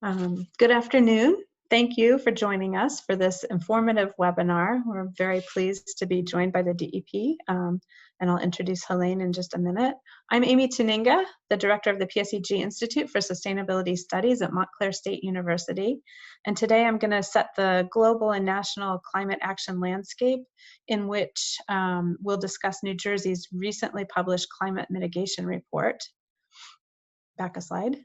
Good afternoon. Thank you for joining us for this informative webinar. We're very pleased to be joined by the DEP, and I'll introduce Helene in just a minute. I'm Amy Tuninga, the director of the PSEG Institute for Sustainability Studies at Montclair State University. And today I'm going to set the global and national climate action landscape in which we'll discuss New Jersey's recently published climate mitigation report. Back a slide.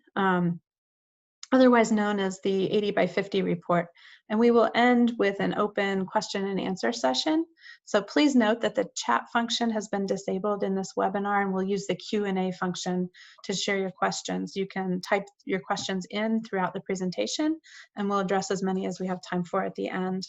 Otherwise known as the 80 by 50 report. And we will end with an open question and answer session. So please note that the chat function has been disabled in this webinar, and we'll use the Q&A function to share your questions. You can type your questions in throughout the presentation, and we'll address as many as we have time for at the end.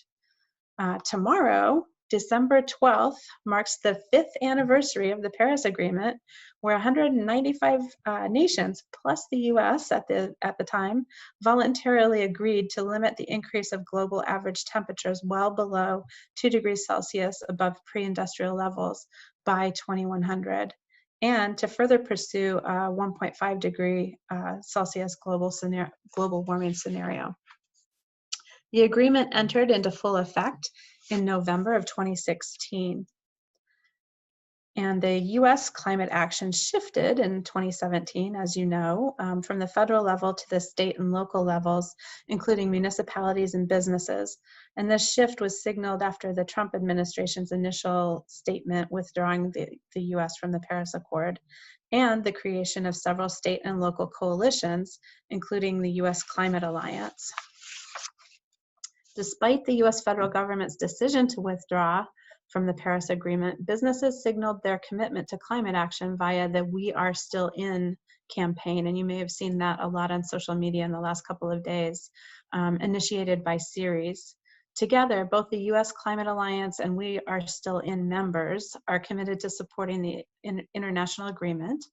Tomorrow, December 12th, marks the 5th anniversary of the Paris Agreement, where 195 nations, plus the US at the time, voluntarily agreed to limit the increase of global average temperatures well below 2 degrees Celsius above pre-industrial levels by 2100, and to further pursue a 1.5 degree Celsius global warming scenario. The agreement entered into full effect in November of 2016. And the US climate action shifted in 2017, as you know, from the federal level to the state and local levels, including municipalities and businesses. And this shift was signaled after the Trump administration's initial statement withdrawing the US from the Paris Accord, and the creation of several state and local coalitions, including the US Climate Alliance. Despite the US federal government's decision to withdraw from the Paris Agreement, businesses signaled their commitment to climate action via the We Are Still In campaign, and you may have seen that a lot on social media in the last couple of days, initiated by Ceres. Together, both the US Climate Alliance and We Are Still In members are committed to supporting the international agreement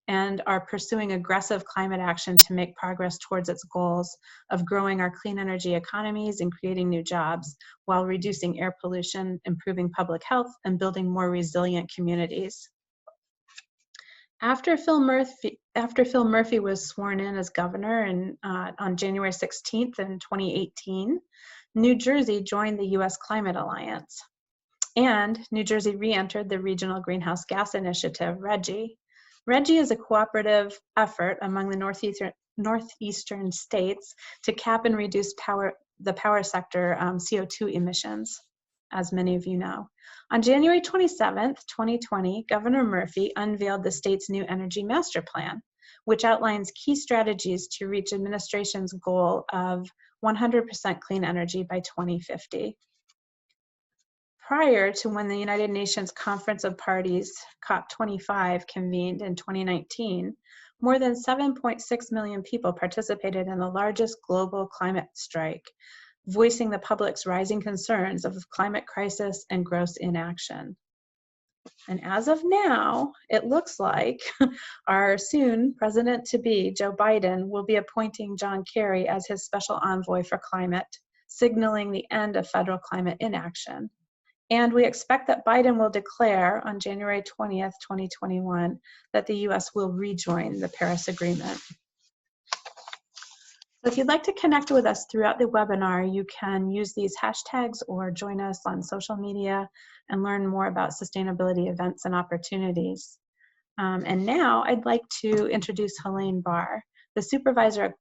and are pursuing aggressive climate action to make progress towards its goals of growing our clean energy economies and creating new jobs while reducing air pollution, improving public health, and building more resilient communities. After Phil Murphy was sworn in as governor on January 16th in 2018, New Jersey joined the US Climate Alliance, and New Jersey re-entered the Regional Greenhouse Gas Initiative, RGGI. RGGI is a cooperative effort among the northeastern states to cap and reduce the power sector CO2 emissions, as many of you know. On January 27th, 2020, Governor Murphy unveiled the state's new energy master plan, which outlines key strategies to reach administration's goal of 100% clean energy by 2050. Prior to when the United Nations Conference of Parties, COP25, convened in 2019, more than 7.6 million people participated in the largest global climate strike, voicing the public's rising concerns of the climate crisis and gross inaction. And as of now, it looks like our soon president-to-be, Joe Biden, will be appointing John Kerry as his special envoy for climate, signaling the end of federal climate inaction. And we expect that Biden will declare on January 20th, 2021, that the US will rejoin the Paris Agreement. So if you'd like to connect with us throughout the webinar, you can use these hashtags or join us on social media and learn more about sustainability events and opportunities. And now I'd like to introduce Helene Barr, the supervisor of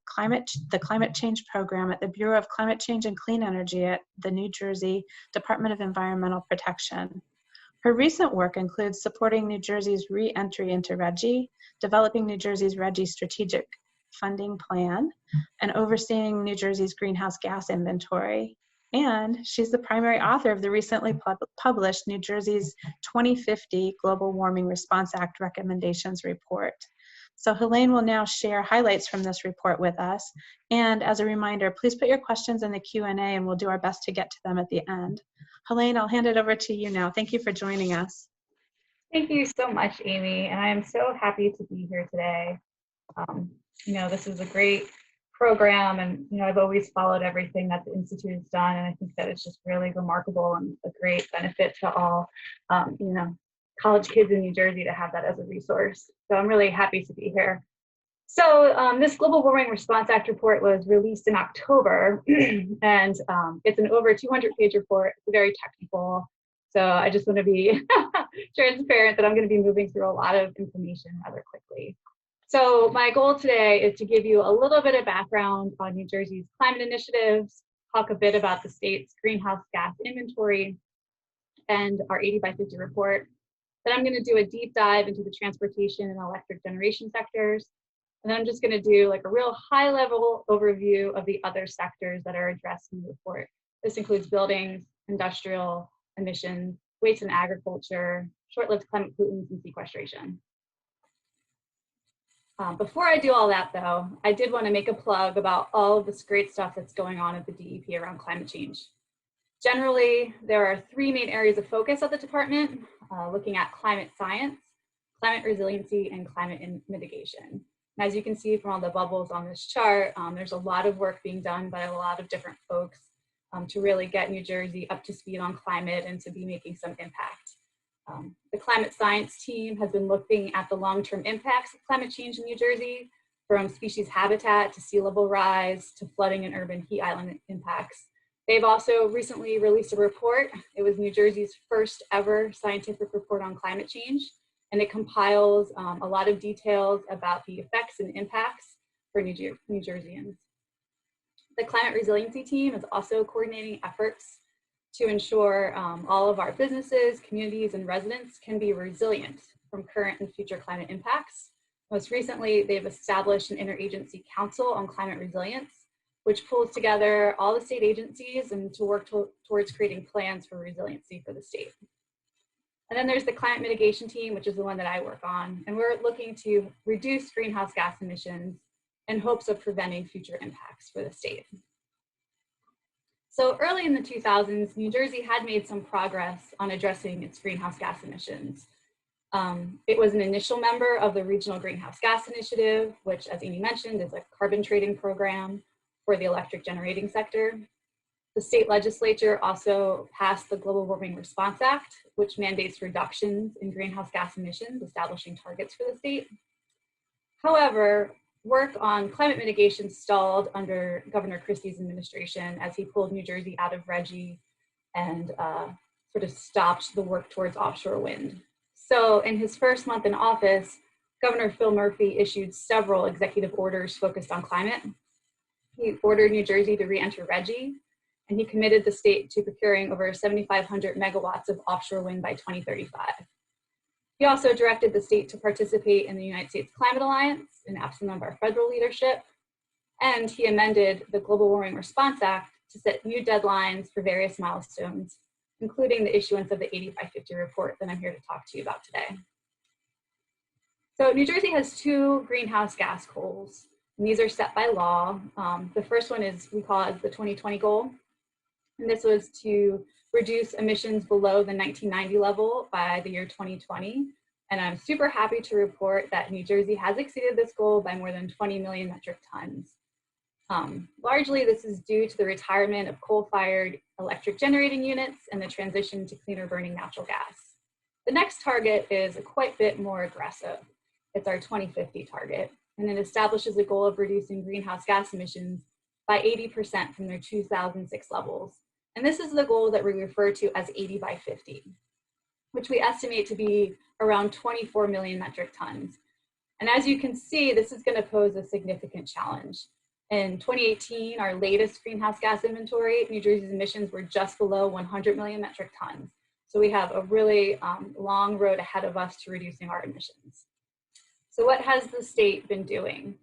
the Climate Change Program at the Bureau of Climate Change and Clean Energy at the New Jersey Department of Environmental Protection. Her recent work includes supporting New Jersey's re-entry into RGGI, developing New Jersey's RGGI strategic funding plan, and overseeing New Jersey's greenhouse gas inventory. And she's the primary author of the recently published New Jersey's 2050 Global Warming Response Act Recommendations report. So Helene will now share highlights from this report with us. And as a reminder, please put your questions in the Q&A and we'll do our best to get to them at the end. Helene, I'll hand it over to you now. Thank you for joining us. Thank you so much, Amy. And I am so happy to be here today. You know, this is a great program, and you know, I've always followed everything that the Institute has done, and I think that it's just really remarkable and a great benefit to all, you know, college kids in New Jersey to have that as a resource. So I'm really happy to be here. So this Global Warming Response Act report was released in October, and it's an over 200-page report. It's very technical. So I just want to be transparent that I'm going to be moving through a lot of information rather quickly. So my goal today is to give you a little bit of background on New Jersey's climate initiatives, talk a bit about the state's greenhouse gas inventory and our 80 by 50 report. Then I'm going to do a deep dive into the transportation and electric generation sectors. And then I'm just going to do like a real high level overview of the other sectors that are addressed in the report. This includes buildings, industrial, emissions, waste and agriculture, short-lived climate pollutants, and sequestration. Before I do all that though, I did want to make a plug about all of this great stuff that's going on at the DEP around climate change. Generally, there are three main areas of focus at the department, looking at climate science, climate resiliency, and climate mitigation. And as you can see from all the bubbles on this chart, there's a lot of work being done by a lot of different folks to really get New Jersey up to speed on climate and to be making some impact. The climate science team has been looking at the long-term impacts of climate change in New Jersey, from species habitat to sea level rise to flooding and urban heat island impacts. They've also recently released a report. It was New Jersey's first ever scientific report on climate change, and it compiles a lot of details about the effects and impacts for New Jerseyans. The climate resiliency team is also coordinating efforts to ensure all of our businesses, communities, and residents can be resilient from current and future climate impacts. Most recently, they've established an interagency council on climate resilience, which pulls together all the state agencies and to work towards creating plans for resiliency for the state. And then there's the climate mitigation team, which is the one that I work on. And we're looking to reduce greenhouse gas emissions in hopes of preventing future impacts for the state. So early in the 2000s, New Jersey had made some progress on addressing its greenhouse gas emissions. It was an initial member of the Regional Greenhouse Gas Initiative, which, as Amy mentioned, is a carbon trading program for the electric generating sector. The state legislature also passed the Global Warming Response Act, which mandates reductions in greenhouse gas emissions, establishing targets for the state. However, work on climate mitigation stalled under Governor Christie's administration as he pulled New Jersey out of RGGI and sort of stopped the work towards offshore wind. So in his first month in office, Governor Phil Murphy issued several executive orders focused on climate. He ordered New Jersey to re-enter RGGI, and he committed the state to procuring over 7,500 megawatts of offshore wind by 2035. He also directed the state to participate in the United States Climate Alliance, in absence of our federal leadership, and he amended the Global Warming Response Act to set new deadlines for various milestones, including the issuance of the 80 by 50 report that I'm here to talk to you about today. So New Jersey has two greenhouse gas goals, and these are set by law. The first one is, we call it the 2020 goal, and this was to reduce emissions below the 1990 level by the year 2020. And I'm super happy to report that New Jersey has exceeded this goal by more than 20 million metric tons. Largely, this is due to the retirement of coal-fired electric generating units and the transition to cleaner burning natural gas. The next target is quite a bit more aggressive. It's our 2050 target, and it establishes a goal of reducing greenhouse gas emissions by 80% from their 2006 levels. And this is the goal that we refer to as 80 by 50, which we estimate to be around 24 million metric tons. And as you can see, this is going to pose a significant challenge. In 2018, our latest greenhouse gas inventory, New Jersey's emissions were just below 100 million metric tons. So we have a really long road ahead of us to reducing our emissions. So what has the state been doing?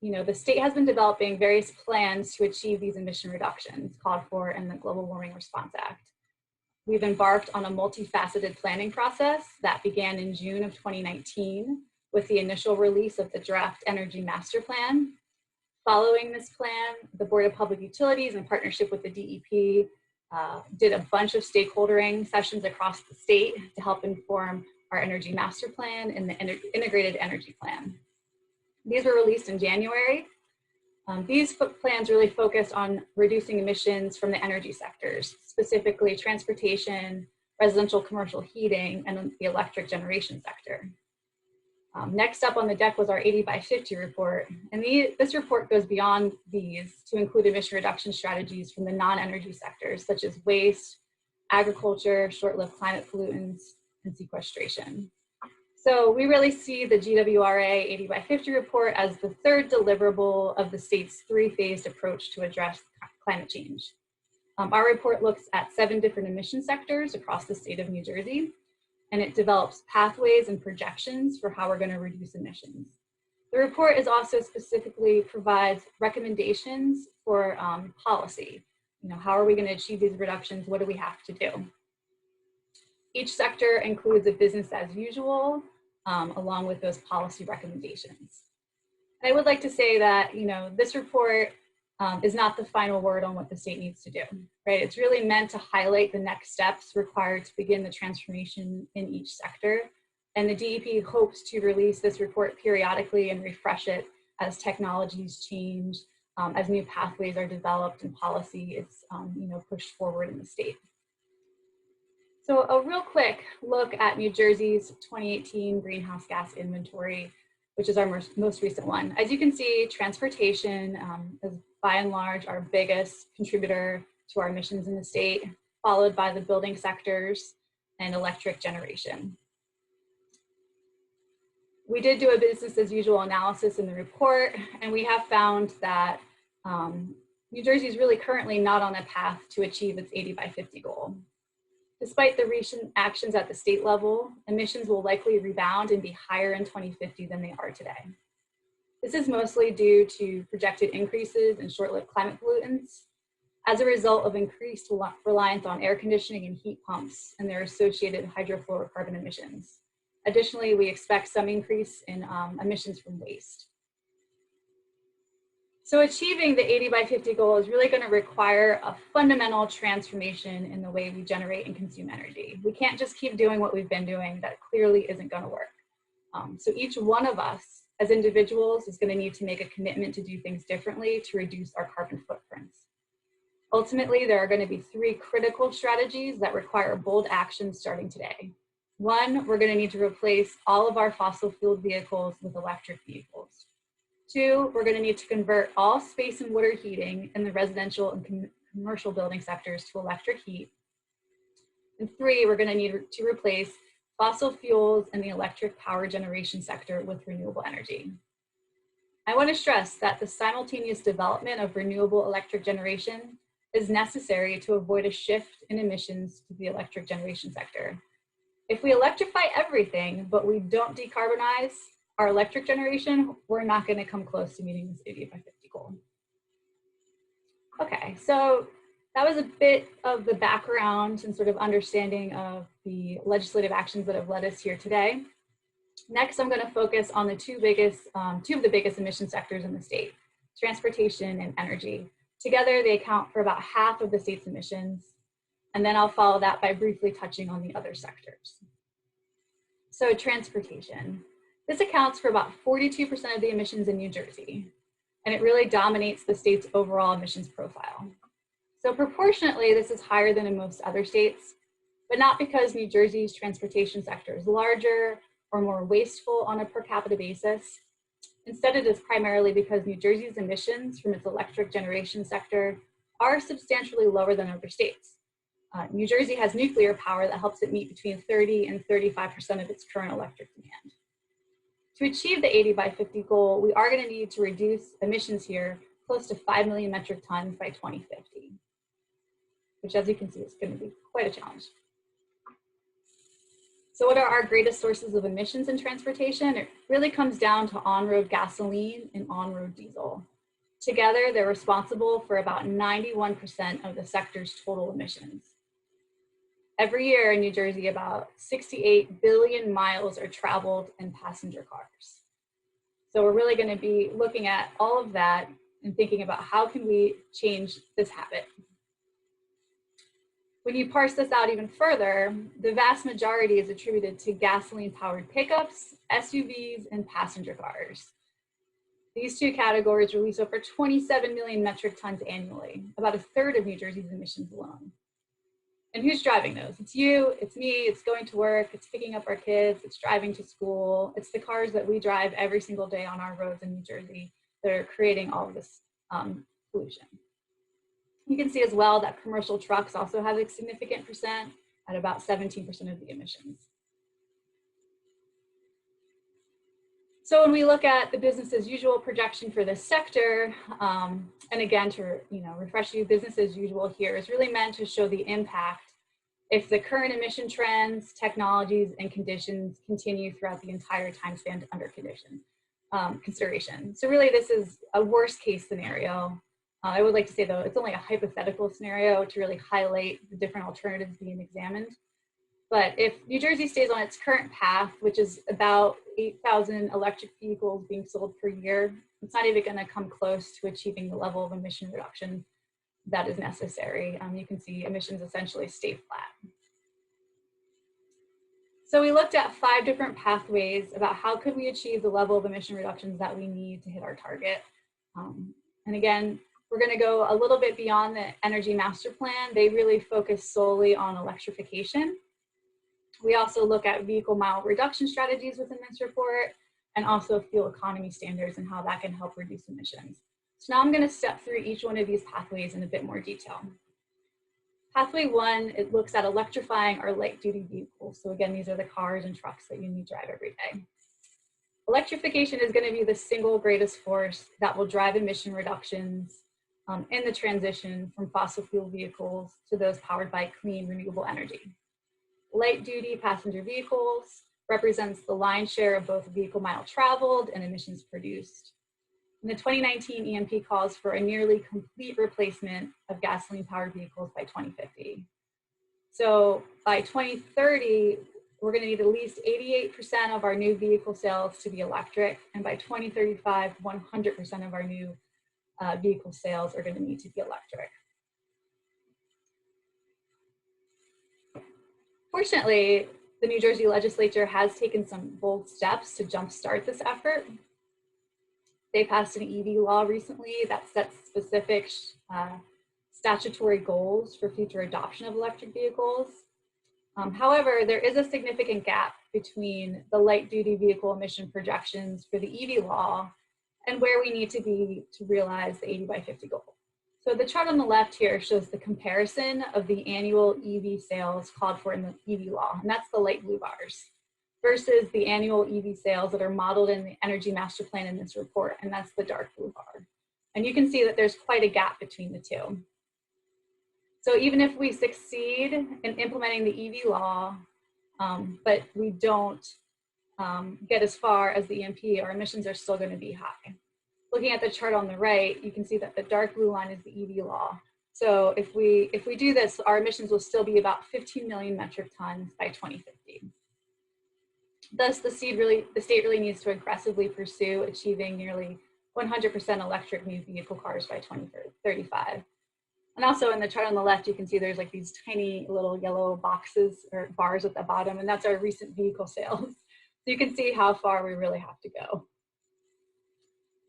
The state has been developing various plans to achieve these emission reductions called for in the Global Warming Response Act. We've embarked on a multifaceted planning process that began in June of 2019 with the initial release of the draft Energy Master Plan. Following this plan, the Board of Public Utilities, in partnership with the DEP, did a bunch of stakeholdering sessions across the state to help inform our Energy Master Plan and the Integrated Energy Plan. These were released in January. These plans really focused on reducing emissions from the energy sectors, specifically transportation, residential commercial heating, and the electric generation sector. Next up on the deck was our 80 by 50 report. And this report goes beyond these to include emission reduction strategies from the non-energy sectors, such as waste, agriculture, short-lived climate pollutants, and sequestration. So we really see the GWRA 80 by 50 report as the third deliverable of the state's three-phased approach to address climate change. Our report looks at 7 different emission sectors across the state of New Jersey, and it develops pathways and projections for how we're going to reduce emissions. The report is also specifically provides recommendations for policy. You know, how are we going to achieve these reductions? What do we have to do? Each sector includes a business as usual, along with those policy recommendations. And I would like to say that, you know, this report is not the final word on what the state needs to do, right? It's really meant to highlight the next steps required to begin the transformation in each sector. And the DEP hopes to release this report periodically and refresh it as technologies change, as new pathways are developed and policy is, you know, pushed forward in the state. So a real quick look at New Jersey's 2018 greenhouse gas inventory, which is our most recent one. As you can see, transportation is by and large our biggest contributor to our emissions in the state, followed by the building sectors and electric generation. We did do a business as usual analysis in the report, and we have found that New Jersey is really currently not on a path to achieve its 80 by 50 goal. Despite the recent actions at the state level, emissions will likely rebound and be higher in 2050 than they are today. This is mostly due to projected increases in short-lived climate pollutants as a result of increased reliance on air conditioning and heat pumps and their associated hydrofluorocarbon emissions. Additionally, we expect some increase in emissions from waste. So achieving the 80 by 50 goal is really going to require a fundamental transformation in the way we generate and consume energy. We can't just keep doing what we've been doing. That clearly isn't going to work. So each one of us as individuals is going to need to make a commitment to do things differently to reduce our carbon footprints. Ultimately, there are going to be 3 critical strategies that require bold action starting today. 1, we're going to need to replace all of our fossil fueled vehicles with electric vehicles. 2, we're going to need to convert all space and water heating in the residential and commercial building sectors to electric heat. And 3, we're going to need to replace fossil fuels in the electric power generation sector with renewable energy. I want to stress that the simultaneous development of renewable electric generation is necessary to avoid a shift in emissions to the electric generation sector. If we electrify everything, but we don't decarbonize our electric generation, we're not going to come close to meeting this 80 by 50 goal. Okay, so that was a bit of the background and sort of understanding of the legislative actions that have led us here today. Next, I'm going to focus on the two of the biggest emission sectors in the state, transportation and energy. Together, they account for about half of the state's emissions. And then I'll follow that by briefly touching on the other sectors. So transportation. This accounts for about 42% of the emissions in New Jersey, and it really dominates the state's overall emissions profile. So proportionately, this is higher than in most other states, but not because New Jersey's transportation sector is larger or more wasteful on a per capita basis. Instead, it is primarily because New Jersey's emissions from its electric generation sector are substantially lower than other states. New Jersey has nuclear power that helps it meet between 30 and 35% of its current electric demand. To achieve the 80 by 50 goal, we are going to need to reduce emissions here close to 5 million metric tons by 2050, which, as you can see, is going to be quite a challenge. So what are our greatest sources of emissions in transportation? It really comes down to on-road gasoline and on-road diesel. Together, they're responsible for about 91% of the sector's total emissions. Every year in New Jersey, about 68 billion miles are traveled in passenger cars. So we're really going to be looking at all of that and thinking about how can we change this habit. When you parse this out even further, the vast majority is attributed to gasoline-powered pickups, SUVs, and passenger cars. These two categories release over 27 million metric tons annually, about a third of New Jersey's emissions alone. And who's driving those? It's you, it's me, it's going to work, it's picking up our kids, it's driving to school. It's the cars that we drive every single day on our roads in New Jersey that are creating all of this pollution. You can see as well that commercial trucks also have a significant percent at about 17% of the emissions. So when we look at the business as usual projection for this sector, and again, to refresh you, business as usual here is really meant to show the impact if the current emission trends, technologies, and conditions continue throughout the entire time span under consideration. So really, this is a worst case scenario. I would like to say, though, it's only a hypothetical scenario to really highlight the different alternatives being examined. But if New Jersey stays on its current path, which is about 8,000 electric vehicles being sold per year, it's not even going to come close to achieving the level of emission reduction that is necessary. You can see emissions essentially stay flat. So we looked at 5 different pathways about how could we achieve the level of emission reductions that we need to hit our target. And again, we're going to go a little bit beyond the Energy Master Plan. They really focus solely on electrification. We also look at vehicle mile reduction strategies within this report, and also fuel economy standards and how that can help reduce emissions. So now I'm going to step through each one of these pathways in a bit more detail. Pathway 1, it looks at electrifying our light duty vehicles. So again, these are the cars and trucks that you need to drive every day. Electrification is going to be the single greatest force that will drive emission reductions in the transition from fossil fuel vehicles to those powered by clean, renewable energy. Light duty passenger vehicles represents the lion's share of both vehicle mile traveled and emissions produced. And the 2019 EMP calls for a nearly complete replacement of gasoline-powered vehicles by 2050. So by 2030, we're going to need at least 88% of our new vehicle sales to be electric, and by 2035, 100% of our new vehicle sales are going to need to be electric. Fortunately, the New Jersey legislature has taken some bold steps to jumpstart this effort. They passed an EV law recently that sets specific statutory goals for future adoption of electric vehicles. However, there is a significant gap between the light duty vehicle emission projections for the EV law and where we need to be to realize the 80 by 50 goal. So the chart on the left here shows the comparison of the annual EV sales called for in the EV law, and that's the light blue bars, versus the annual EV sales that are modeled in the Energy Master Plan in this report, and that's the dark blue bar. And you can see that there's quite a gap between the two. So even if we succeed in implementing the EV law, but we don't get as far as the EMP, our emissions are still going to be high. Looking at the chart on the right, you can see that the dark blue line is the EV law. So if we do this, our emissions will still be about 15 million metric tons by 2050. Thus, the state really needs to aggressively pursue achieving nearly 100% electric new vehicle cars by 2035. And also in the chart on the left, you can see there's like these tiny little yellow boxes or bars at the bottom, and that's our recent vehicle sales. So you can see how far we really have to go.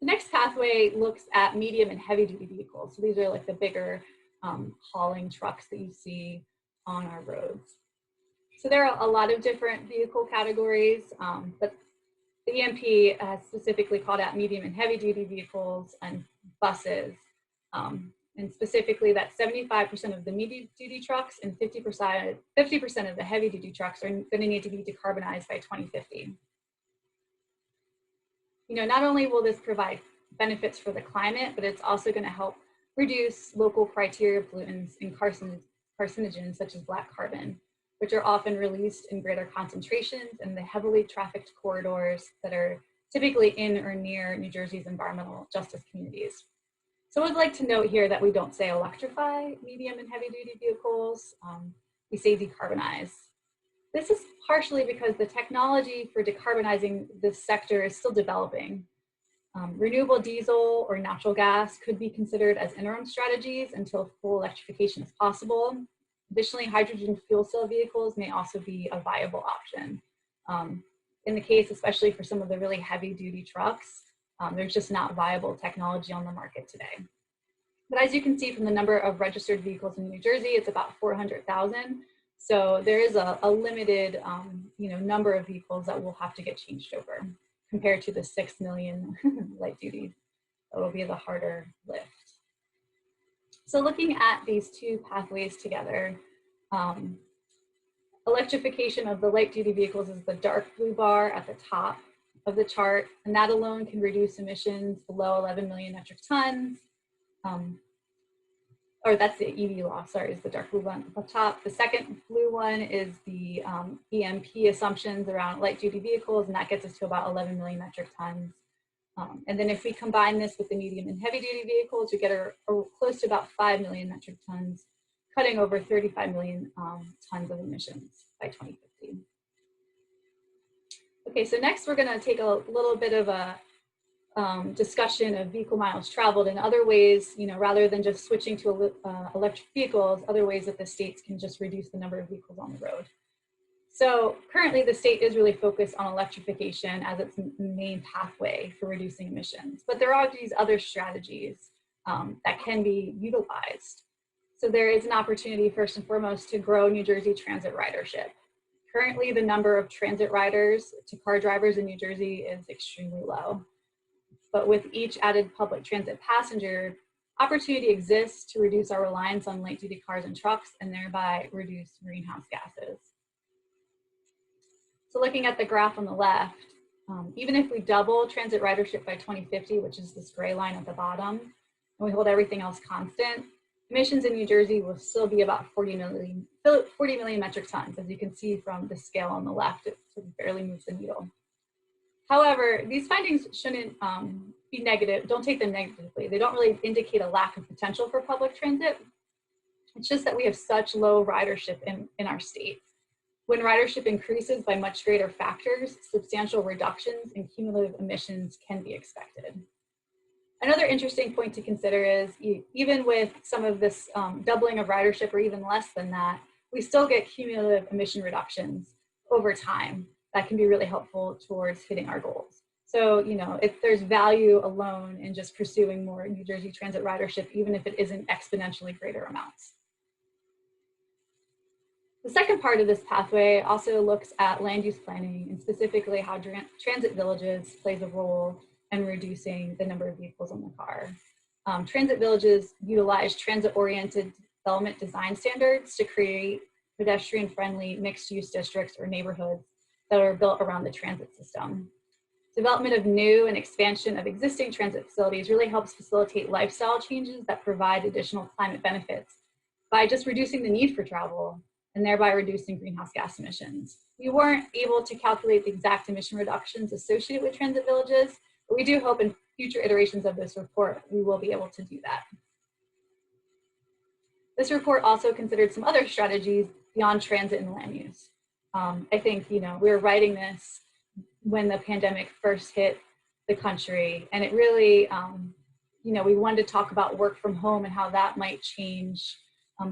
The next pathway looks at medium and heavy duty vehicles. So these are like the bigger hauling trucks that you see on our roads. So there are a lot of different vehicle categories, but the EMP has specifically called out medium and heavy duty vehicles and buses. And specifically that 75% of the medium duty trucks and 50% of the heavy duty trucks are going to need to be decarbonized by 2050. Not only will this provide benefits for the climate, but it's also going to help reduce local criteria pollutants and carcinogens such as black carbon, which are often released in greater concentrations in the heavily trafficked corridors that are typically in or near New Jersey's environmental justice communities. So I'd like to note here that we don't say electrify medium and heavy duty vehicles, we say decarbonize. This is partially because the technology for decarbonizing this sector is still developing. Renewable diesel or natural gas could be considered as interim strategies until full electrification is possible. Additionally, hydrogen fuel cell vehicles may also be a viable option. In the case, especially for some of the really heavy duty trucks, there's just not viable technology on the market today. But as you can see from the number of registered vehicles in New Jersey, it's about 400,000. So there is a limited number of vehicles that will have to get changed over compared to the 6 million light duty. That will be the harder lift. So looking at these two pathways together, electrification of the light duty vehicles is the dark blue bar at the top of the chart, and that alone can reduce emissions below 11 million metric tons. Or that's the EV law, sorry, is the dark blue one at the top. The second blue one is the EMP assumptions around light duty vehicles, and that gets us to about 11 million metric tons. And then if we combine this with the medium and heavy duty vehicles, we get close to about 5 million metric tons, cutting over 35 million tons of emissions by 2050. Okay, so next we're gonna take a little bit of a discussion of vehicle miles traveled and other ways, rather than just switching to electric vehicles, other ways that the states can just reduce the number of vehicles on the road. So currently the state is really focused on electrification as its main pathway for reducing emissions, but there are these other strategies that can be utilized. So there is an opportunity first and foremost to grow New Jersey transit ridership. Currently the number of transit riders to car drivers in New Jersey is extremely low. But with each added public transit passenger, opportunity exists to reduce our reliance on light duty cars and trucks and thereby reduce greenhouse gases. So looking at the graph on the left, even if we double transit ridership by 2050, which is this gray line at the bottom, and we hold everything else constant, emissions in New Jersey will still be about 40 million metric tons. As you can see from the scale on the left, it sort of barely moves the needle. However, these findings shouldn't be negative. Don't take them negatively. They don't really indicate a lack of potential for public transit. It's just that we have such low ridership in our state. When ridership increases by much greater factors, substantial reductions in cumulative emissions can be expected. Another interesting point to consider is even with some of this doubling of ridership or even less than that, we still get cumulative emission reductions over time that can be really helpful towards hitting our goals. So, if there's value alone in just pursuing more New Jersey transit ridership, even if it isn't exponentially greater amounts. The second part of this pathway also looks at land use planning and specifically how transit villages plays a role in reducing the number of vehicles on the car. Transit villages utilize transit-oriented development design standards to create pedestrian-friendly mixed-use districts or neighborhoods that are built around the transit system. Development of new and expansion of existing transit facilities really helps facilitate lifestyle changes that provide additional climate benefits by just reducing the need for travel and thereby reducing greenhouse gas emissions. We weren't able to calculate the exact emission reductions associated with transit villages, but we do hope in future iterations of this report, we will be able to do that. This report also considered some other strategies beyond transit and land use. I think, we were writing this when the pandemic first hit the country, and it really, we wanted to talk about work from home and how that might change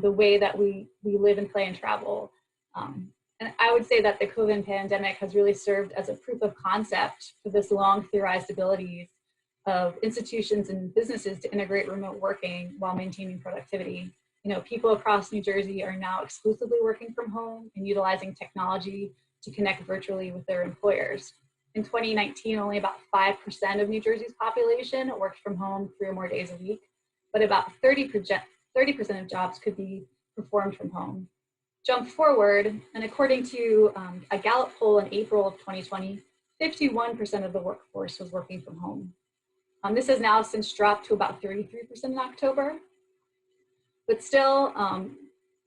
the way that we live and play and travel. And I would say that the COVID pandemic has really served as a proof of concept for this long theorized abilities of institutions and businesses to integrate remote working while maintaining productivity. People across New Jersey are now exclusively working from home and utilizing technology to connect virtually with their employers. In 2019, only about 5% of New Jersey's population worked from home 3 or more days a week, but about 30% of jobs could be performed from home. Jump forward, and according to a Gallup poll in April of 2020, 51% of the workforce was working from home. This has now since dropped to about 33% in October. But still,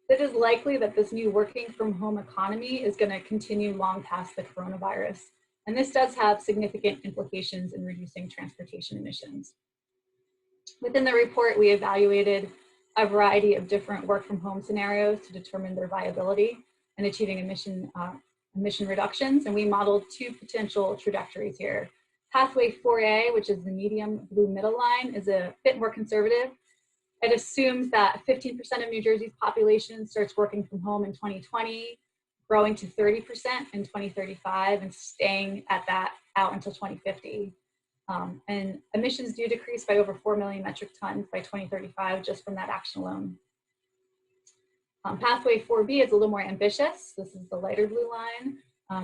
it is likely that this new working from home economy is going to continue long past the coronavirus. And this does have significant implications in reducing transportation emissions. Within the report, we evaluated a variety of different work from home scenarios to determine their viability and achieving emission reductions. And we modeled 2 potential trajectories here. Pathway 4A, which is the medium blue middle line, is a bit more conservative. It assumes that 15% of New Jersey's population starts working from home in 2020, growing to 30% in 2035, and staying at that out until 2050. And emissions do decrease by over 4 million metric tons by 2035 just from that action alone. Pathway 4B is a little more ambitious. This is the lighter blue line.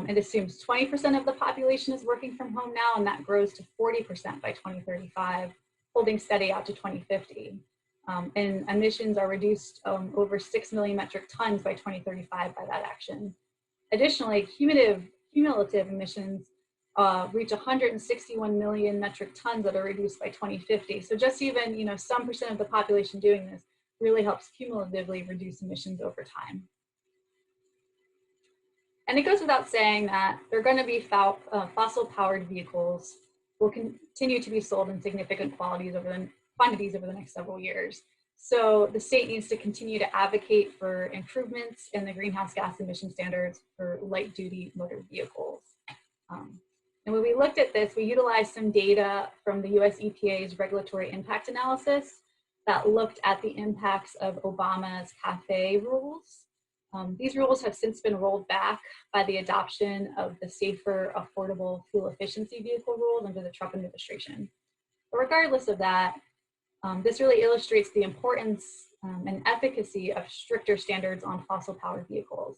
It assumes 20% of the population is working from home now, and that grows to 40% by 2035, holding steady out to 2050. And emissions are reduced over 6 million metric tons by 2035 by that action. Additionally, cumulative emissions reach 161 million metric tons that are reduced by 2050. So just even some percent of the population doing this really helps cumulatively reduce emissions over time. And it goes without saying that there are going to be fossil-powered vehicles will continue to be sold in significant quantities over the next several years. So the state needs to continue to advocate for improvements in the greenhouse gas emission standards for light-duty motor vehicles. And when we looked at this, we utilized some data from the US EPA's regulatory impact analysis that looked at the impacts of Obama's CAFE rules. These rules have since been rolled back by the adoption of the Safer, Affordable Fuel Efficiency Vehicle rules under the Trump administration. But regardless of that, this really illustrates the importance and efficacy of stricter standards on fossil-powered vehicles.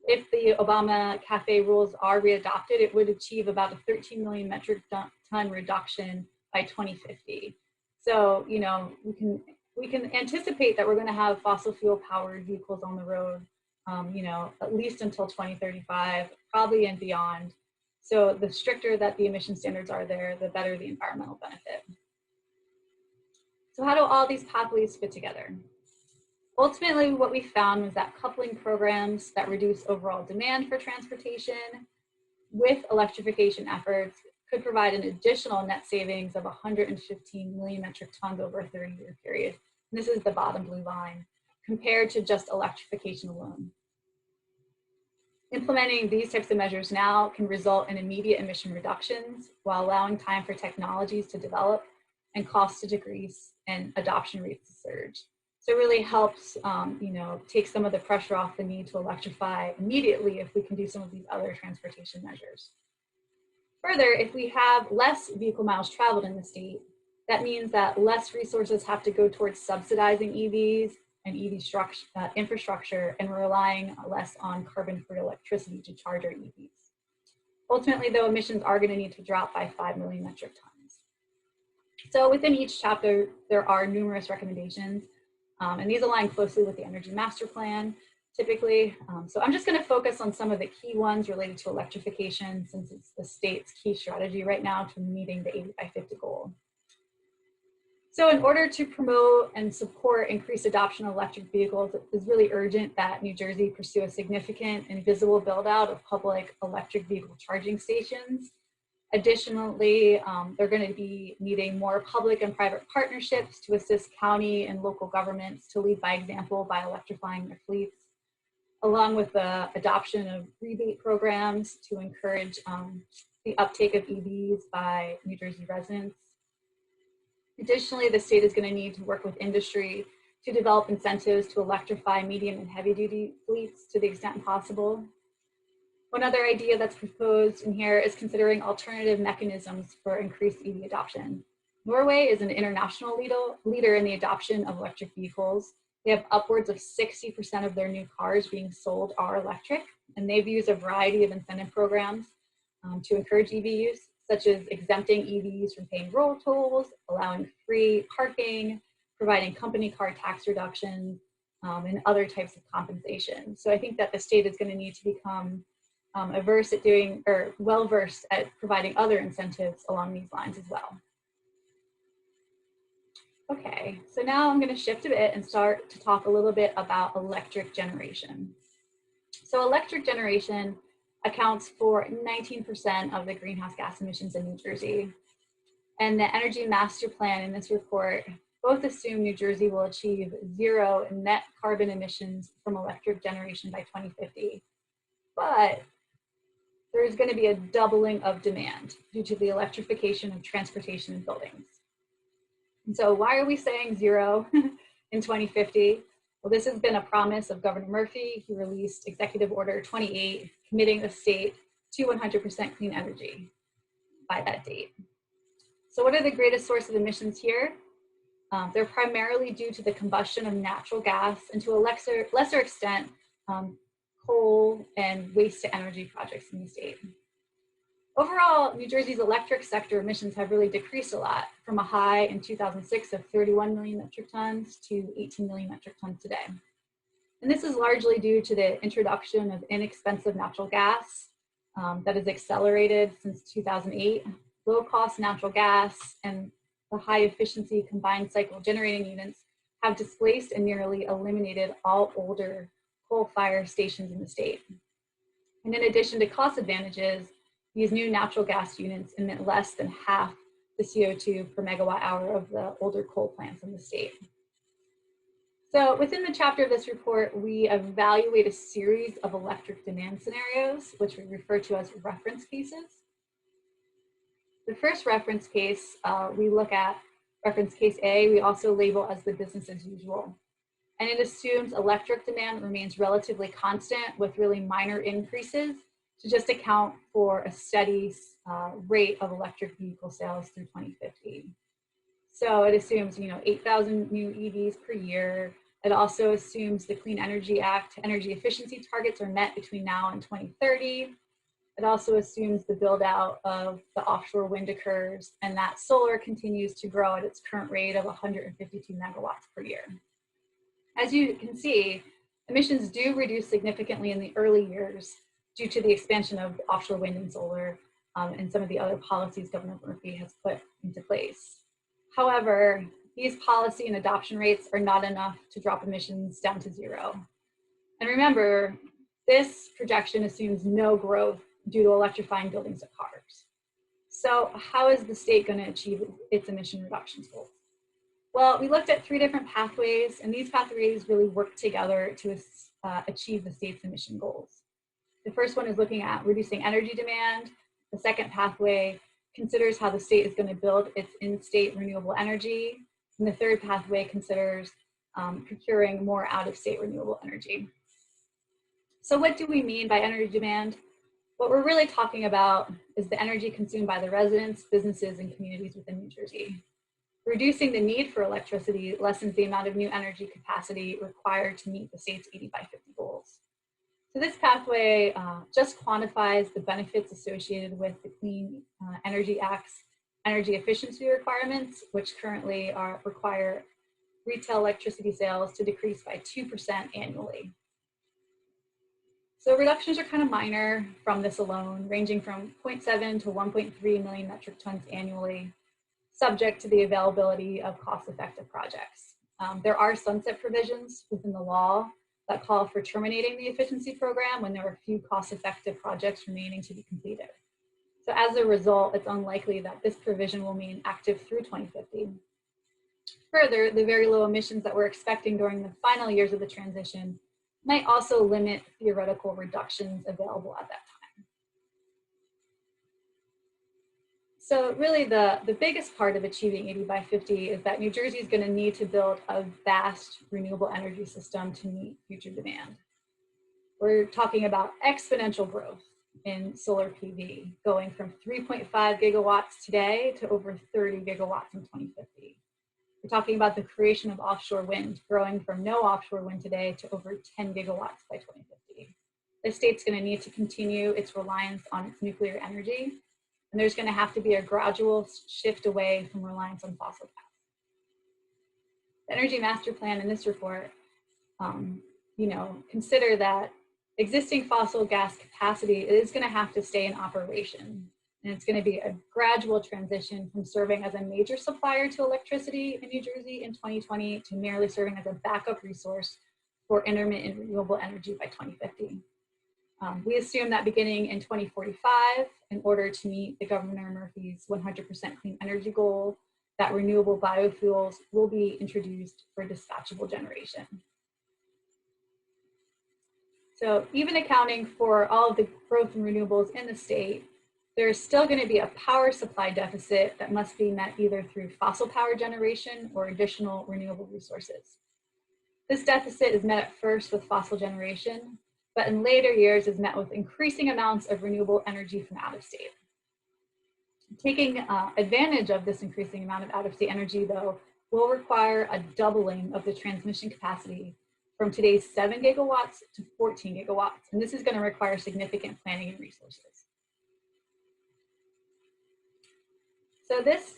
If the Obama CAFE rules are readopted, it would achieve about a 13 million metric ton reduction by 2050. So, we can anticipate that we're going to have fossil fuel powered vehicles on the road, at least until 2035, probably and beyond. So the stricter that the emission standards are there, the better the environmental benefit. So how do all these pathways fit together? Ultimately, what we found was that coupling programs that reduce overall demand for transportation with electrification efforts could provide an additional net savings of 115 million metric tons over a 30-year period. And this is the bottom blue line, compared to just electrification alone. Implementing these types of measures now can result in immediate emission reductions while allowing time for technologies to develop and costs to decrease and adoption rates to surge. So it really helps, take some of the pressure off the need to electrify immediately if we can do some of these other transportation measures. Further, if we have less vehicle miles traveled in the state, that means that less resources have to go towards subsidizing EVs and EV infrastructure, and we're relying less on carbon-free electricity to charge our EVs. Ultimately, though, emissions are going to need to drop by 5 million metric tons. So within each chapter, there are numerous recommendations, and these align closely with the Energy Master Plan, typically. So I'm just going to focus on some of the key ones related to electrification, since it's the state's key strategy right now to meeting the 80 by 50 goal. So in order to promote and support increased adoption of electric vehicles, it is really urgent that New Jersey pursue a significant and visible build out of public electric vehicle charging stations. Additionally, they're going to be needing more public and private partnerships to assist county and local governments to lead by example by electrifying their fleets, along with the adoption of rebate programs to encourage the uptake of EVs by New Jersey residents. Additionally, the state is going to need to work with industry to develop incentives to electrify medium and heavy duty fleets to the extent possible. One other idea that's proposed in here is considering alternative mechanisms for increased EV adoption. Norway is an international leader in the adoption of electric vehicles. They have upwards of 60% of their new cars being sold are electric, and they've used a variety of incentive programs to encourage EV use, such as exempting EVs from paying road tolls, allowing free parking, providing company car tax reductions, and other types of compensation. So I think that the state is going to need to become well-versed at providing other incentives along these lines as well. Okay, so now I'm going to shift a bit and start to talk a little bit about electric generation. So electric generation accounts for 19% of the greenhouse gas emissions in New Jersey. And the Energy Master Plan in this report both assume New Jersey will achieve zero net carbon emissions from electric generation by 2050. But there's going to be a doubling of demand due to the electrification of transportation and buildings. And so why are we saying zero in 2050? Well, this has been a promise of Governor Murphy. He released Executive Order 28, committing the state to 100% clean energy by that date. So what are the greatest sources of emissions here? They're primarily due to the combustion of natural gas and to a lesser extent, coal and waste to energy projects in the state. Overall, New Jersey's electric sector emissions have really decreased a lot from a high in 2006 of 31 million metric tons to 18 million metric tons today. And this is largely due to the introduction of inexpensive natural gas that has accelerated since 2008. Low-cost natural gas and the high-efficiency combined cycle generating units have displaced and nearly eliminated all older coal-fired stations in the state. And in addition to cost advantages, these new natural gas units emit less than half the CO2 per megawatt hour of the older coal plants in the state. So within the chapter of this report, we evaluate a series of electric demand scenarios, which we refer to as reference cases. The first reference case, we look at reference case A, we also label as the business as usual. And it assumes electric demand remains relatively constant with really minor increases to just account for a steady rate of electric vehicle sales through 2050. So it assumes, 8,000 new EVs per year. It also assumes the Clean Energy Act energy efficiency targets are met between now and 2030. It also assumes the build out of the offshore wind occurs and that solar continues to grow at its current rate of 152 megawatts per year. As you can see, emissions do reduce significantly in the early years due to the expansion of offshore wind and solar and some of the other policies Governor Murphy has put into place. However, these policy and adoption rates are not enough to drop emissions down to zero. And remember, this projection assumes no growth due to electrifying buildings and cars. So how is the state going to achieve its emission reductions goals? Well, we looked at 3 different pathways, and these pathways really work together to achieve the state's emission goals. The first one is looking at reducing energy demand. The second pathway considers how the state is going to build its in-state renewable energy. And the third pathway considers procuring more out-of-state renewable energy. So what do we mean by energy demand? What we're really talking about is the energy consumed by the residents, businesses, and communities within New Jersey. Reducing the need for electricity lessens the amount of new energy capacity required to meet the state's 80 by 50 goals. So this pathway just quantifies the benefits associated with the Clean Energy Act's energy efficiency requirements, which currently require retail electricity sales to decrease by 2% annually. So reductions are kind of minor from this alone, ranging from 0.7 to 1.3 million metric tons annually, subject to the availability of cost-effective projects. There are sunset provisions within the law that call for terminating the efficiency program when there are few cost-effective projects remaining to be completed. So as a result, it's unlikely that this provision will remain active through 2050. Further, the very low emissions that we're expecting during the final years of the transition might also limit theoretical reductions available at that time. So really the biggest part of achieving 80 by 50 is that New Jersey is going to need to build a vast renewable energy system to meet future demand. We're talking about exponential growth in solar PV, going from 3.5 gigawatts today to over 30 gigawatts in 2050. We're talking about the creation of offshore wind, growing from no offshore wind today to over 10 gigawatts by 2050. The state's going to need to continue its reliance on its nuclear energy, and there's going to have to be a gradual shift away from reliance on fossil gas. The Energy Master Plan in this report, consider that existing fossil gas capacity is going to have to stay in operation. And it's going to be a gradual transition from serving as a major supplier to electricity in New Jersey in 2020 to merely serving as a backup resource for intermittent renewable energy by 2050. We assume that beginning in 2045, in order to meet the Governor Murphy's 100% clean energy goal, that renewable biofuels will be introduced for dispatchable generation. So even accounting for all of the growth in renewables in the state, there's still going to be a power supply deficit that must be met either through fossil power generation or additional renewable resources. This deficit is met at first with fossil generation, but in later years is met with increasing amounts of renewable energy from out of state. Taking advantage of this increasing amount of out-of-state energy, though, will require a doubling of the transmission capacity from today's 7 gigawatts to 14 gigawatts. And this is going to require significant planning and resources. So this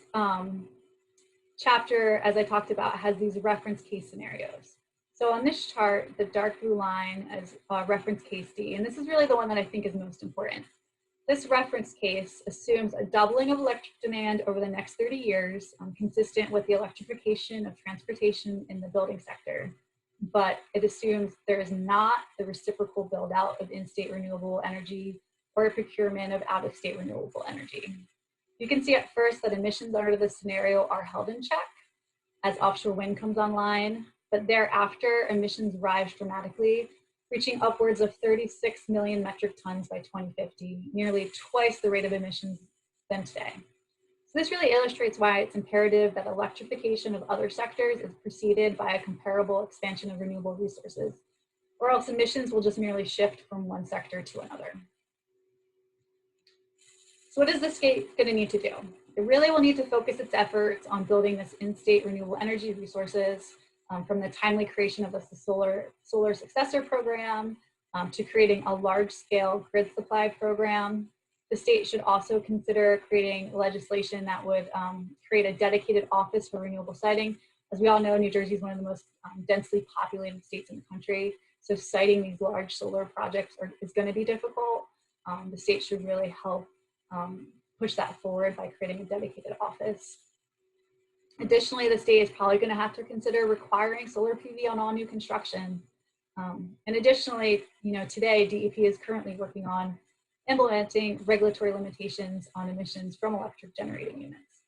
chapter, as I talked about, has these reference case scenarios. So on this chart, the dark blue line is reference case D, and this is really the one that I think is most important. This reference case assumes a doubling of electric demand over the next 30 years, consistent with the electrification of transportation in the building sector. But it assumes there is not the reciprocal build out of in-state renewable energy or a procurement of out-of-state renewable energy. You can see at first that emissions under this scenario are held in check as offshore wind comes online, but thereafter emissions rise dramatically, reaching upwards of 36 million metric tons by 2050, nearly twice the rate of emissions than today. So this really illustrates why it's imperative that electrification of other sectors is preceded by a comparable expansion of renewable resources, or else emissions will just merely shift from one sector to another. So what is the state going to need to do? It really will need to focus its efforts on building this in-state renewable energy resources, from the timely creation of the solar successor program to creating a large-scale grid supply program. The state should also consider creating legislation that would create a dedicated office for renewable siting. As we all know, New Jersey is one of the most densely populated states in the country. So siting these large solar projects is going to be difficult. The state should really help push that forward by creating a dedicated office. Additionally, the state is probably going to have to consider requiring solar PV on all new construction. And additionally, today DEP is currently working on implementing regulatory limitations on emissions from electric generating units.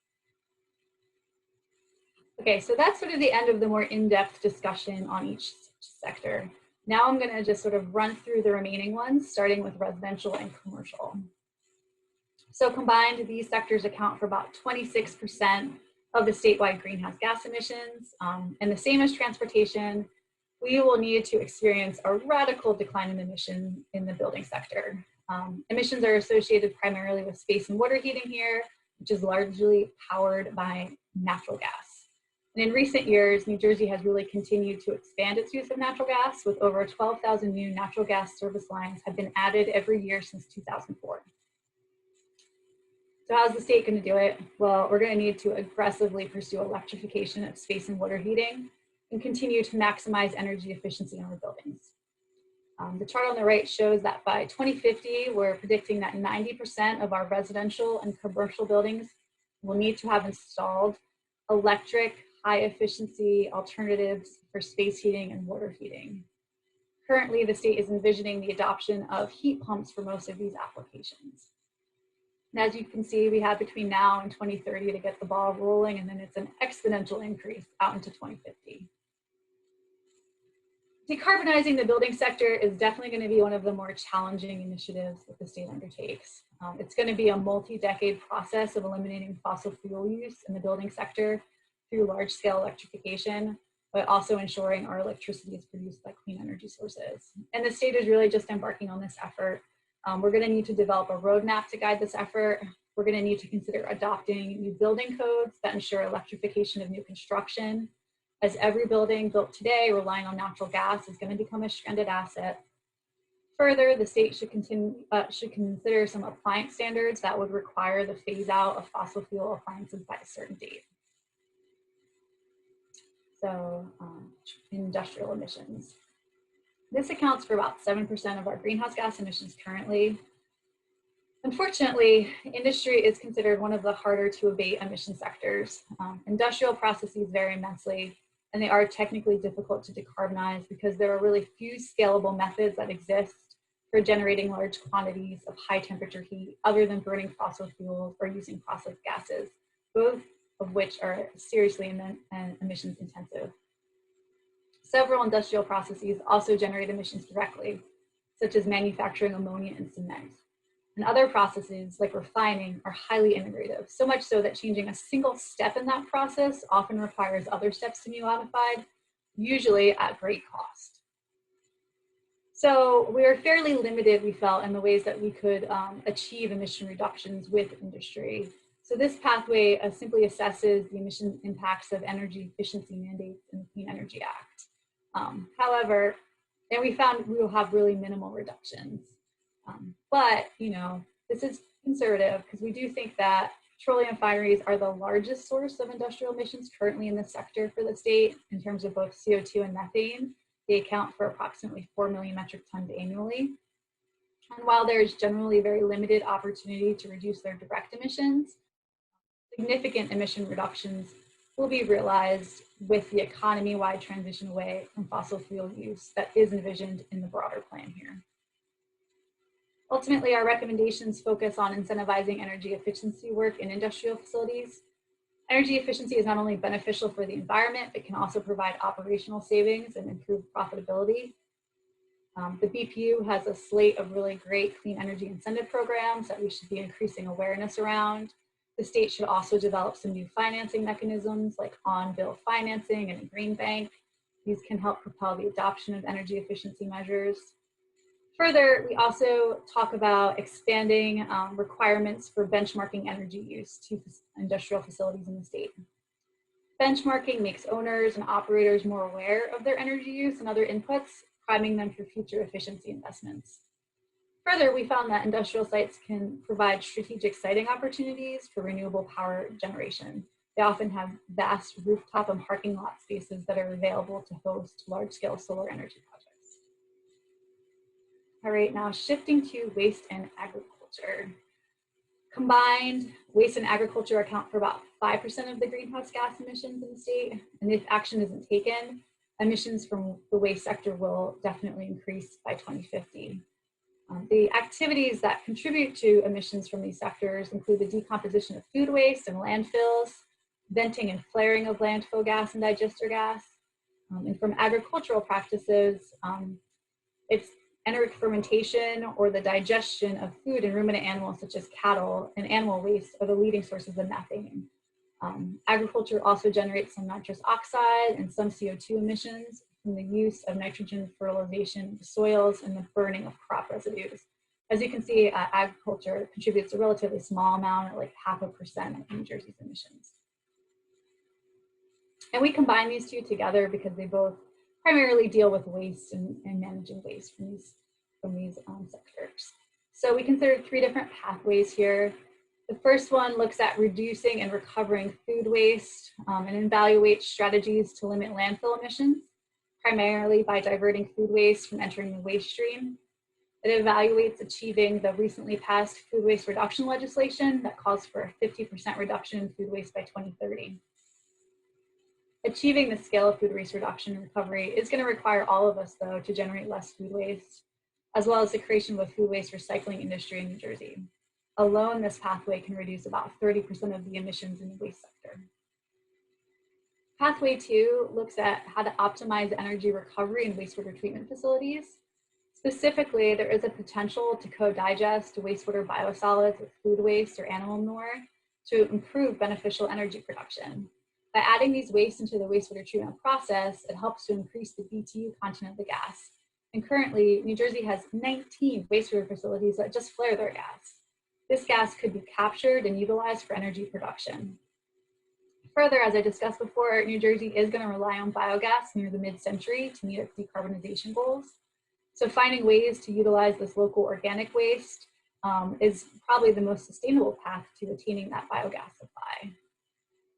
Okay, so that's sort of the end of the more in-depth discussion on each sector. Now I'm going to just sort of run through the remaining ones, starting with residential and commercial. So combined, these sectors account for about 26% of the statewide greenhouse gas emissions. And the same as transportation, we will need to experience a radical decline in emission in the building sector. Emissions are associated primarily with space and water heating here, which is largely powered by natural gas. And in recent years, New Jersey has really continued to expand its use of natural gas, with over 12,000 new natural gas service lines have been added every year since 2004. So how's the state going to do it? Well, we're going to need to aggressively pursue electrification of space and water heating and continue to maximize energy efficiency in our buildings. The chart on the right shows that by 2050, we're predicting that 90% of our residential and commercial buildings will need to have installed electric, high efficiency alternatives for space heating and water heating. Currently, the state is envisioning the adoption of heat pumps for most of these applications. And as you can see, we have between now and 2030 to get the ball rolling, and then it's an exponential increase out into 2050. Decarbonizing the building sector is definitely going to be one of the more challenging initiatives that the state undertakes. It's going to be a multi-decade process of eliminating fossil fuel use in the building sector through large-scale electrification, but also ensuring our electricity is produced by clean energy sources. And the state is really just embarking on this effort. We're going to need to develop a roadmap to guide this effort. We're going to need to consider adopting new building codes that ensure electrification of new construction, as every building built today relying on natural gas is going to become a stranded asset. Further, the state should consider some appliance standards that would require the phase out of fossil fuel appliances by a certain date. So industrial emissions. This accounts for about 7% of our greenhouse gas emissions currently. Unfortunately, industry is considered one of the harder to abate emission sectors. Industrial processes vary immensely, and they are technically difficult to decarbonize because there are really few scalable methods that exist for generating large quantities of high temperature heat other than burning fossil fuels or using processed gases, both of which are seriously emissions intensive. Several industrial processes also generate emissions directly, such as manufacturing ammonia and cement. And other processes, like refining, are highly integrative, so much so that changing a single step in that process often requires other steps to be modified, usually at great cost. So we are fairly limited, we felt, in the ways that we could achieve emission reductions with industry. So this pathway simply assesses the emission impacts of energy efficiency mandates in the Clean Energy Act. However, and we found we will have really minimal reductions. But, this is conservative because we do think that petroleum refineries are the largest source of industrial emissions currently in the sector for the state in terms of both CO2 and methane. They account for approximately 4 million metric tons annually. And while there is generally very limited opportunity to reduce their direct emissions, significant emission reductions will be realized with the economy-wide transition away from fossil fuel use that is envisioned in the broader plan here. Ultimately, our recommendations focus on incentivizing energy efficiency work in industrial facilities. Energy efficiency is not only beneficial for the environment, but can also provide operational savings and improve profitability. The BPU has a slate of really great clean energy incentive programs that we should be increasing awareness around. The state should also develop some new financing mechanisms like on-bill financing and a green bank. These can help propel the adoption of energy efficiency measures. Further, we also talk about expanding requirements for benchmarking energy use to industrial facilities in the state. Benchmarking makes owners and operators more aware of their energy use and other inputs, priming them for future efficiency investments. Further, we found that industrial sites can provide strategic siting opportunities for renewable power generation. They often have vast rooftop and parking lot spaces that are available to host large-scale solar energy projects. All right, now shifting to waste and agriculture. Combined, waste and agriculture account for about 5% of the greenhouse gas emissions in the state, and if action isn't taken, emissions from the waste sector will definitely increase by 2050. The activities that contribute to emissions from these sectors include the decomposition of food waste and landfills, venting and flaring of landfill gas and digester gas, and from agricultural practices, it's anaerobic fermentation or the digestion of food and ruminant animals such as cattle and animal waste are the leading sources of methane. Agriculture also generates some nitrous oxide and some CO2 emissions from the use of nitrogen fertilization of soils and the burning of crop residues. As you can see, agriculture contributes a relatively small amount, at like 0.5% of New Jersey's emissions. And we combine these two together because they both primarily deal with waste and managing waste from these sectors. So we considered 3 different pathways here. The first one looks at reducing and recovering food waste and evaluates strategies to limit landfill emissions, primarily by diverting food waste from entering the waste stream. It evaluates achieving the recently passed food waste reduction legislation that calls for a 50% reduction in food waste by 2030. Achieving the scale of food waste reduction and recovery is going to require all of us, though, to generate less food waste, as well as the creation of a food waste recycling industry in New Jersey. Alone, this pathway can reduce about 30% of the emissions in the waste sector. Pathway 2 looks at how to optimize energy recovery in wastewater treatment facilities. Specifically, there is a potential to co-digest wastewater biosolids with food waste or animal manure to improve beneficial energy production. By adding these wastes into the wastewater treatment process, it helps to increase the BTU content of the gas. And currently, New Jersey has 19 wastewater facilities that just flare their gas. This gas could be captured and utilized for energy production. Further, as I discussed before, New Jersey is going to rely on biogas near the mid-century to meet its decarbonization goals. So finding ways to utilize this local organic waste is probably the most sustainable path to attaining that biogas supply.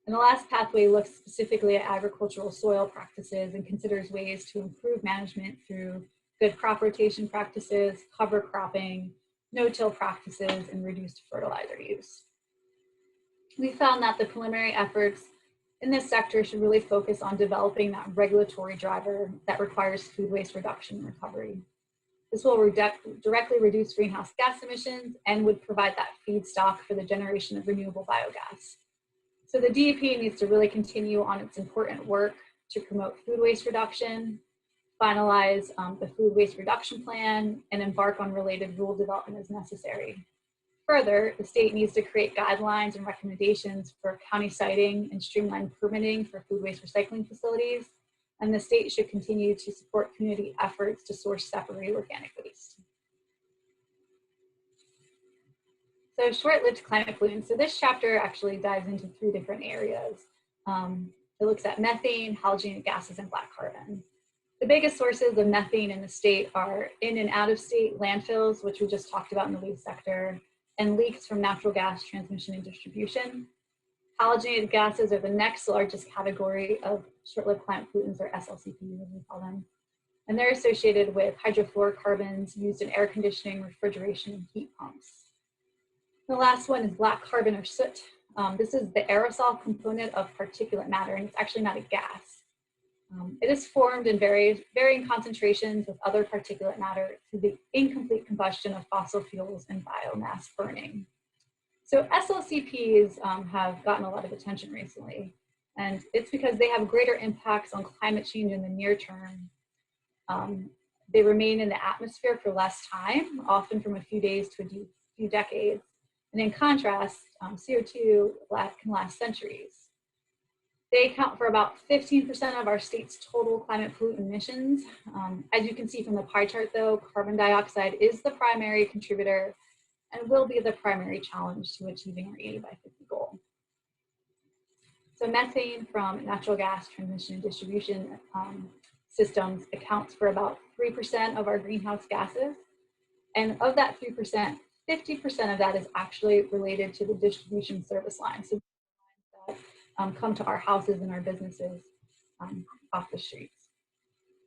And the last pathway looks specifically at agricultural soil practices and considers ways to improve management through good crop rotation practices, cover cropping, no-till practices, and reduced fertilizer use. We found that the preliminary efforts in this sector should really focus on developing that regulatory driver that requires food waste reduction and recovery. This will directly reduce greenhouse gas emissions and would provide that feedstock for the generation of renewable biogas. So the DEP needs to really continue on its important work to promote food waste reduction, finalize the food waste reduction plan, and embark on related rule development as necessary. Further, the state needs to create guidelines and recommendations for county siting and streamline permitting for food waste recycling facilities, and the state should continue to support community efforts to source separated organic waste. So short-lived climate pollutants. So this chapter actually dives into 3 different areas. It looks at methane, halogenic gases, and black carbon. The biggest sources of methane in the state are in and out of state landfills, which we just talked about in the waste sector, and leaks from natural gas transmission and distribution. Halogenated gases are the next largest category of short-lived climate pollutants, or SLCPs as we call them. And they're associated with hydrofluorocarbons used in air conditioning, refrigeration, and heat pumps. The last one is black carbon, or soot. This is the aerosol component of particulate matter, and it's actually not a gas. It is formed in varying concentrations with other particulate matter through the incomplete combustion of fossil fuels and biomass burning. So SLCPs have gotten a lot of attention recently, and it's because they have greater impacts on climate change in the near term. They remain in the atmosphere for less time, often from a few days to a few decades. And in contrast, CO2 can last centuries. They account for about 15% of our state's total climate pollutant emissions. As you can see from the pie chart though, carbon dioxide is the primary contributor and will be the primary challenge to achieving our 80 by 50 goal. So methane from natural gas transmission and distribution systems accounts for about 3% of our greenhouse gases. And of that 3%, 50% of that is actually related to the distribution service lines. So that come to our houses and our businesses off the streets.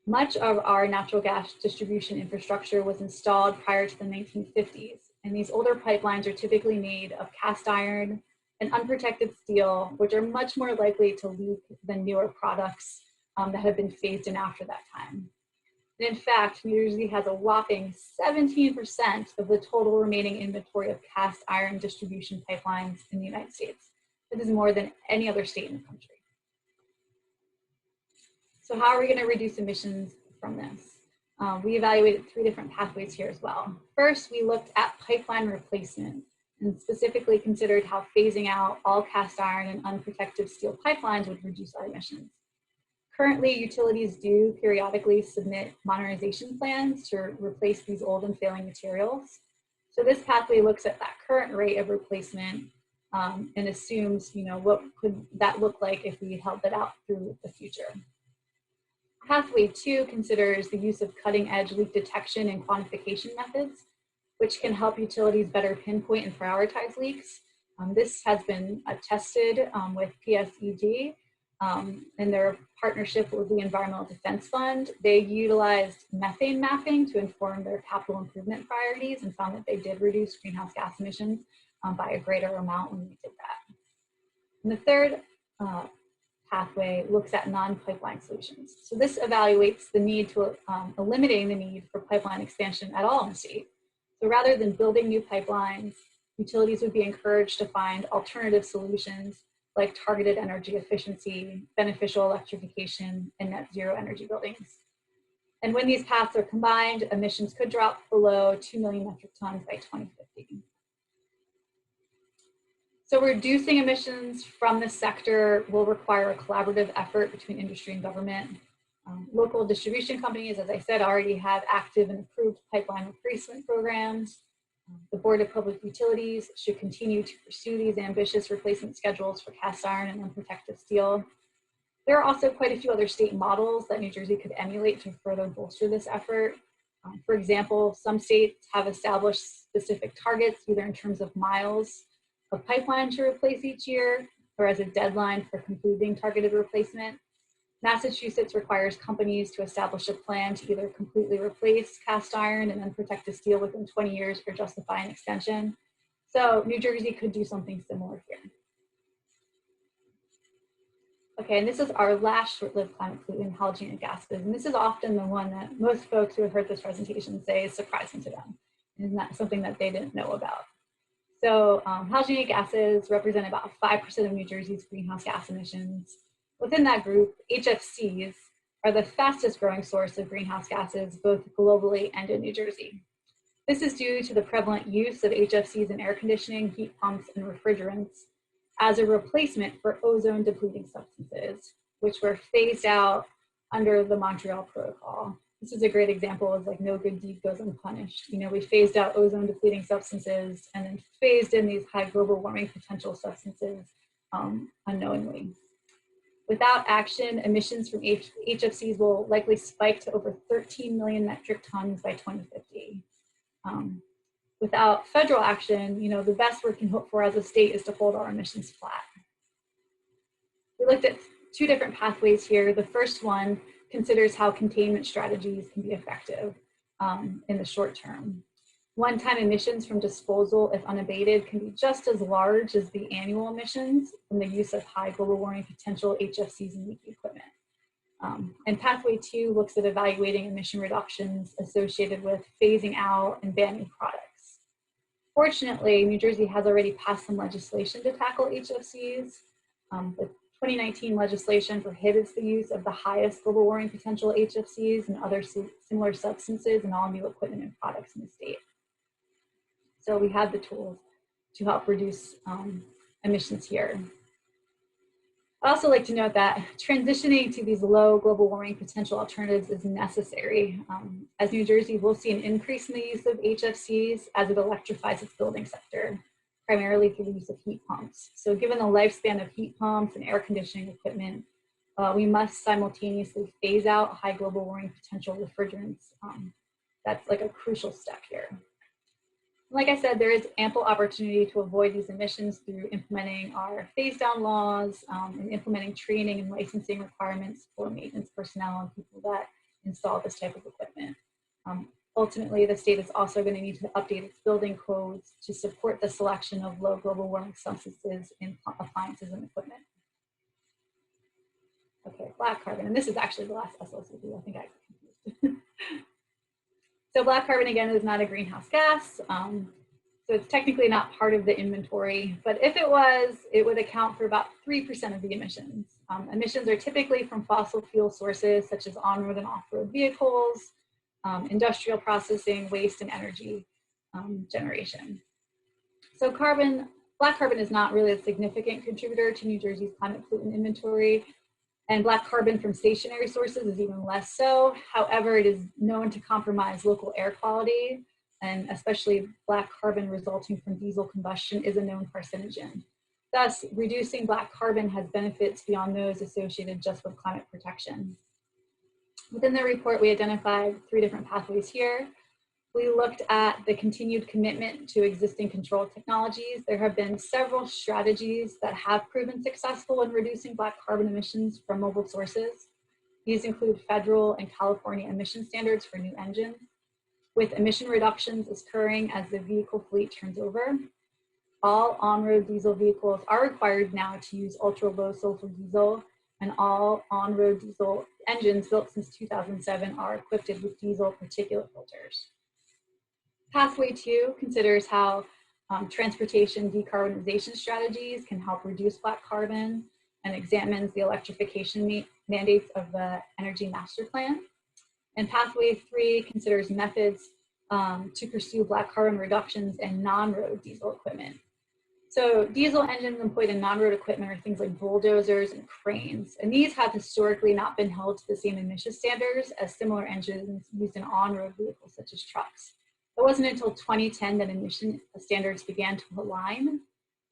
Much of our natural gas distribution infrastructure was installed prior to the 1950s. And these older pipelines are typically made of cast iron and unprotected steel, which are much more likely to leak than newer products that have been phased in after that time. And in fact, New Jersey has a whopping 17% of the total remaining inventory of cast iron distribution pipelines in the United States. This is more than any other state in the country. So how are we going to reduce emissions from this? We evaluated 3 different pathways here as well. First, we looked at pipeline replacement and specifically considered how phasing out all cast iron and unprotected steel pipelines would reduce our emissions. Currently, utilities do periodically submit modernization plans to replace these old and failing materials. So this pathway looks at that current rate of replacement and assumes, what could that look like if we held that out through the future. Pathway 2 considers the use of cutting-edge leak detection and quantification methods, which can help utilities better pinpoint and prioritize leaks. This has been tested with PSEGISS in their partnership with the Environmental Defense Fund. They utilized methane mapping to inform their capital improvement priorities and found that they did reduce greenhouse gas emissions by a greater amount when we did that. And the third pathway looks at non-pipeline solutions. So this evaluates the need to eliminating the need for pipeline expansion at all in the state. So rather than building new pipelines, utilities would be encouraged to find alternative solutions like targeted energy efficiency, beneficial electrification, and net zero energy buildings. And when these paths are combined, emissions could drop below 2 million metric tons by 2050. So reducing emissions from this sector will require a collaborative effort between industry and government. Local distribution companies, as I said, already have active and approved pipeline replacement programs. The Board of Public Utilities should continue to pursue these ambitious replacement schedules for cast iron and unprotected steel. There are also quite a few other state models that New Jersey could emulate to further bolster this effort. For example, some states have established specific targets, either in terms of miles of pipeline to replace each year, or as a deadline for completing targeted replacement. Massachusetts requires companies to establish a plan to either completely replace cast iron and unprotected steel within 20 years or justify an extension. So New Jersey could do something similar here. Okay, and this is our last short-lived climate pollutant, halogenic gases. And this is often the one that most folks who have heard this presentation say is surprising to them. And not something that they didn't know about. So halogenic gases represent about 5% of New Jersey's greenhouse gas emissions. Within that group, HFCs are the fastest growing source of greenhouse gases, both globally and in New Jersey. This is due to the prevalent use of HFCs in air conditioning, heat pumps, and refrigerants as a replacement for ozone depleting substances, which were phased out under the Montreal Protocol. This is a great example of like no good deed goes unpunished. You know, we phased out ozone depleting substances and then phased in these high global warming potential substances unknowingly. Without action, emissions from HFCs will likely spike to over 13 million metric tons by 2050. Without federal action, you know, the best we can hope for as a state is to hold our emissions flat. We looked at two different pathways here. The first one considers how containment strategies can be effective in the short term. One-time emissions from disposal, if unabated, can be just as large as the annual emissions from the use of high global warming potential HFCs and leaky equipment. And pathway 2 looks at evaluating emission reductions associated with phasing out and banning products. Fortunately, New Jersey has already passed some legislation to tackle HFCs. The 2019 legislation prohibits the use of the highest global warming potential HFCs and other similar substances in all new equipment and products in the state. So we have the tools to help reduce emissions here. I'd also like to note that transitioning to these low global warming potential alternatives is necessary. As New Jersey, we'll see an increase in the use of HFCs as it electrifies its building sector, primarily through the use of heat pumps. So given the lifespan of heat pumps and air conditioning equipment, we must simultaneously phase out high global warming potential refrigerants. That's like a crucial step here. Like I said, there is ample opportunity to avoid these emissions through implementing our phase down laws and implementing training and licensing requirements for maintenance personnel and people that install this type of equipment. Ultimately, the state is also going to need to update its building codes to support the selection of low global warming substances in appliances and equipment. Okay, black carbon, and this is actually the last SLCD, I think I got confused. So black carbon, again, is not a greenhouse gas. So it's technically not part of the inventory, but if it was, it would account for about 3% of the emissions. Emissions are typically from fossil fuel sources such as on-road and off-road vehicles, industrial processing, waste, and energy generation. So black carbon is not really a significant contributor to New Jersey's climate pollutant inventory. And black carbon from stationary sources is even less so. However, it is known to compromise local air quality, and especially black carbon resulting from diesel combustion is a known carcinogen. Thus, reducing black carbon has benefits beyond those associated just with climate protection. Within the report, we identified 3 different pathways here. We looked at the continued commitment to existing control technologies. There have been several strategies that have proven successful in reducing black carbon emissions from mobile sources. These include federal and California emission standards for new engines, with emission reductions occurring as the vehicle fleet turns over. All on-road diesel vehicles are required now to use ultra-low sulfur diesel, and all on-road diesel engines built since 2007 are equipped with diesel particulate filters. Pathway 2 considers how transportation decarbonization strategies can help reduce black carbon and examines the electrification mandates of the Energy Master Plan. And Pathway 3 considers methods to pursue black carbon reductions in non-road diesel equipment. So diesel engines employed in non-road equipment are things like bulldozers and cranes, and these have historically not been held to the same emission standards as similar engines used in on-road vehicles such as trucks. It wasn't until 2010 that emission standards began to align.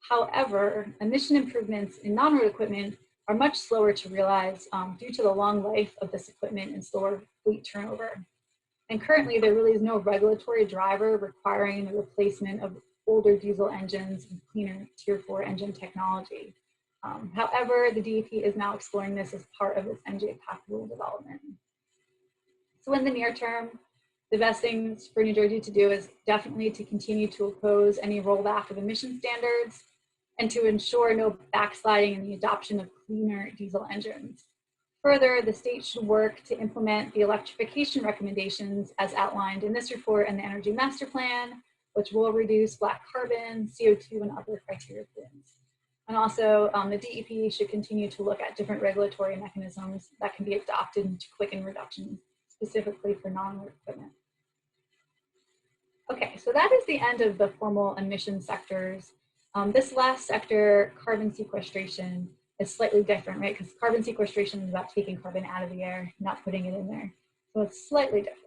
However, emission improvements in non-road equipment are much slower to realize due to the long life of this equipment and slower fleet turnover. And currently, there really is no regulatory driver requiring the replacement of older diesel engines with cleaner Tier 4 engine technology. However, the DEP is now exploring this as part of its NJ PAC rule development. So in the near term, the best things for New Jersey to do is definitely to continue to oppose any rollback of emission standards and to ensure no backsliding in the adoption of cleaner diesel engines. Further, the state should work to implement the electrification recommendations as outlined in this report and the Energy Master Plan, which will reduce black carbon, CO2, and other criteria pollutants. And also, the DEP should continue to look at different regulatory mechanisms that can be adopted to quicken reductions, specifically for non-road equipment. Okay, so that is the end of the formal emission sectors. This last sector, carbon sequestration, is slightly different, right? Because carbon sequestration is about taking carbon out of the air, not putting it in there. So it's slightly different.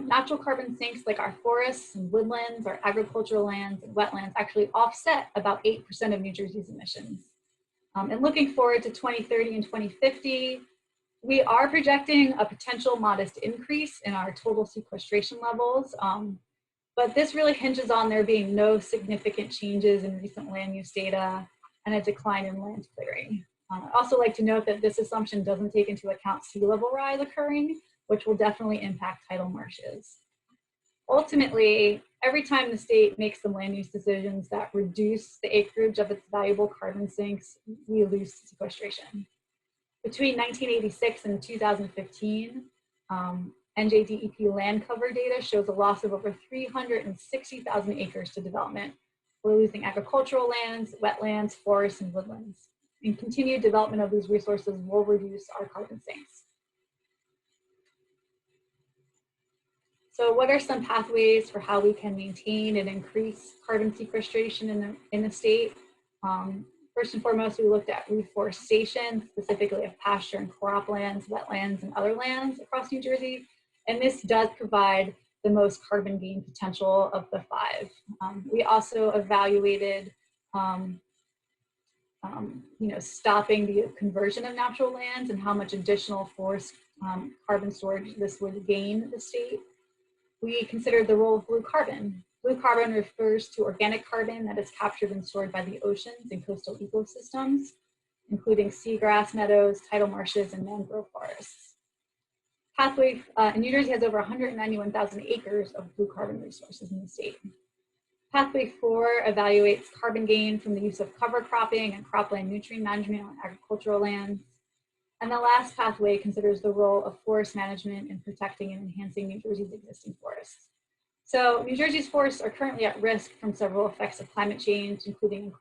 Natural carbon sinks like our forests and woodlands, our agricultural lands and wetlands actually offset about 8% of New Jersey's emissions. And looking forward to 2030 and 2050, we are projecting a potential modest increase in our total sequestration levels, but this really hinges on there being no significant changes in recent land use data and a decline in land clearing. I'd also like to note that this assumption doesn't take into account sea level rise occurring, which will definitely impact tidal marshes. Ultimately, every time the state makes some land use decisions that reduce the acreage of its valuable carbon sinks, we lose sequestration. Between 1986 and 2015, NJDEP land cover data shows a loss of over 360,000 acres to development. We're losing agricultural lands, wetlands, forests, and woodlands. And continued development of these resources will reduce our carbon sinks. So what are some pathways for how we can maintain and increase carbon sequestration in the state? First and foremost, we looked at reforestation, specifically of pasture and croplands, wetlands, and other lands across New Jersey. And this does provide the most carbon gain potential of the five. We also evaluated stopping the conversion of natural lands and how much additional forest carbon storage this would gain the state. We considered the role of blue carbon. Blue carbon refers to organic carbon that is captured and stored by the oceans and coastal ecosystems, including seagrass meadows, tidal marshes, and mangrove forests. Pathway in New Jersey has over 191,000 acres of blue carbon resources in the state. Pathway 4 evaluates carbon gain from the use of cover cropping and cropland nutrient management on agricultural lands. And the last pathway considers the role of forest management in protecting and enhancing New Jersey's existing forests. So New Jersey's forests are currently at risk from several effects of climate change, including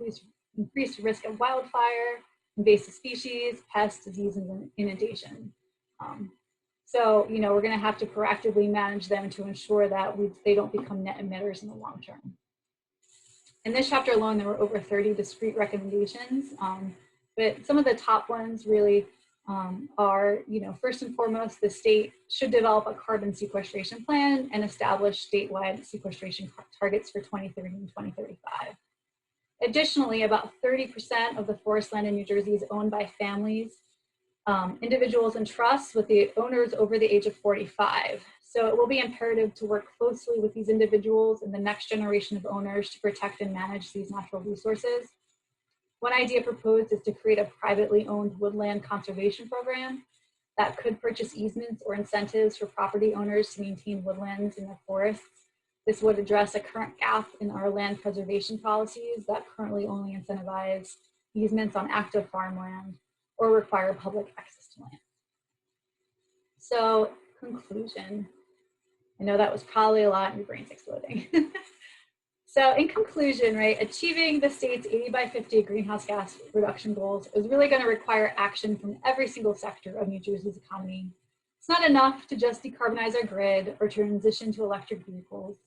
increased risk of wildfire, invasive species, pests, disease, and inundation. So, we're going to have to proactively manage them to ensure that they don't become net emitters in the long term. In this chapter alone, there were over 30 discrete recommendations, but some of the top ones really are, first and foremost, the state should develop a carbon sequestration plan and establish statewide sequestration targets for 2030 and 2035. Additionally, about 30% of the forest land in New Jersey is owned by families, individuals, and trusts with the owners over the age of 45. So it will be imperative to work closely with these individuals and the next generation of owners to protect and manage these natural resources. One idea proposed is to create a privately owned woodland conservation program that could purchase easements or incentives for property owners to maintain woodlands in their forests. This would address a current gap in our land preservation policies that currently only incentivize easements on active farmland or require public access to land. So, conclusion. I know that was probably a lot and your brain's exploding. So in conclusion, right, achieving the state's 80 by 50 greenhouse gas reduction goals is really going to require action from every single sector of New Jersey's economy. It's not enough to just decarbonize our grid or transition to electric vehicles.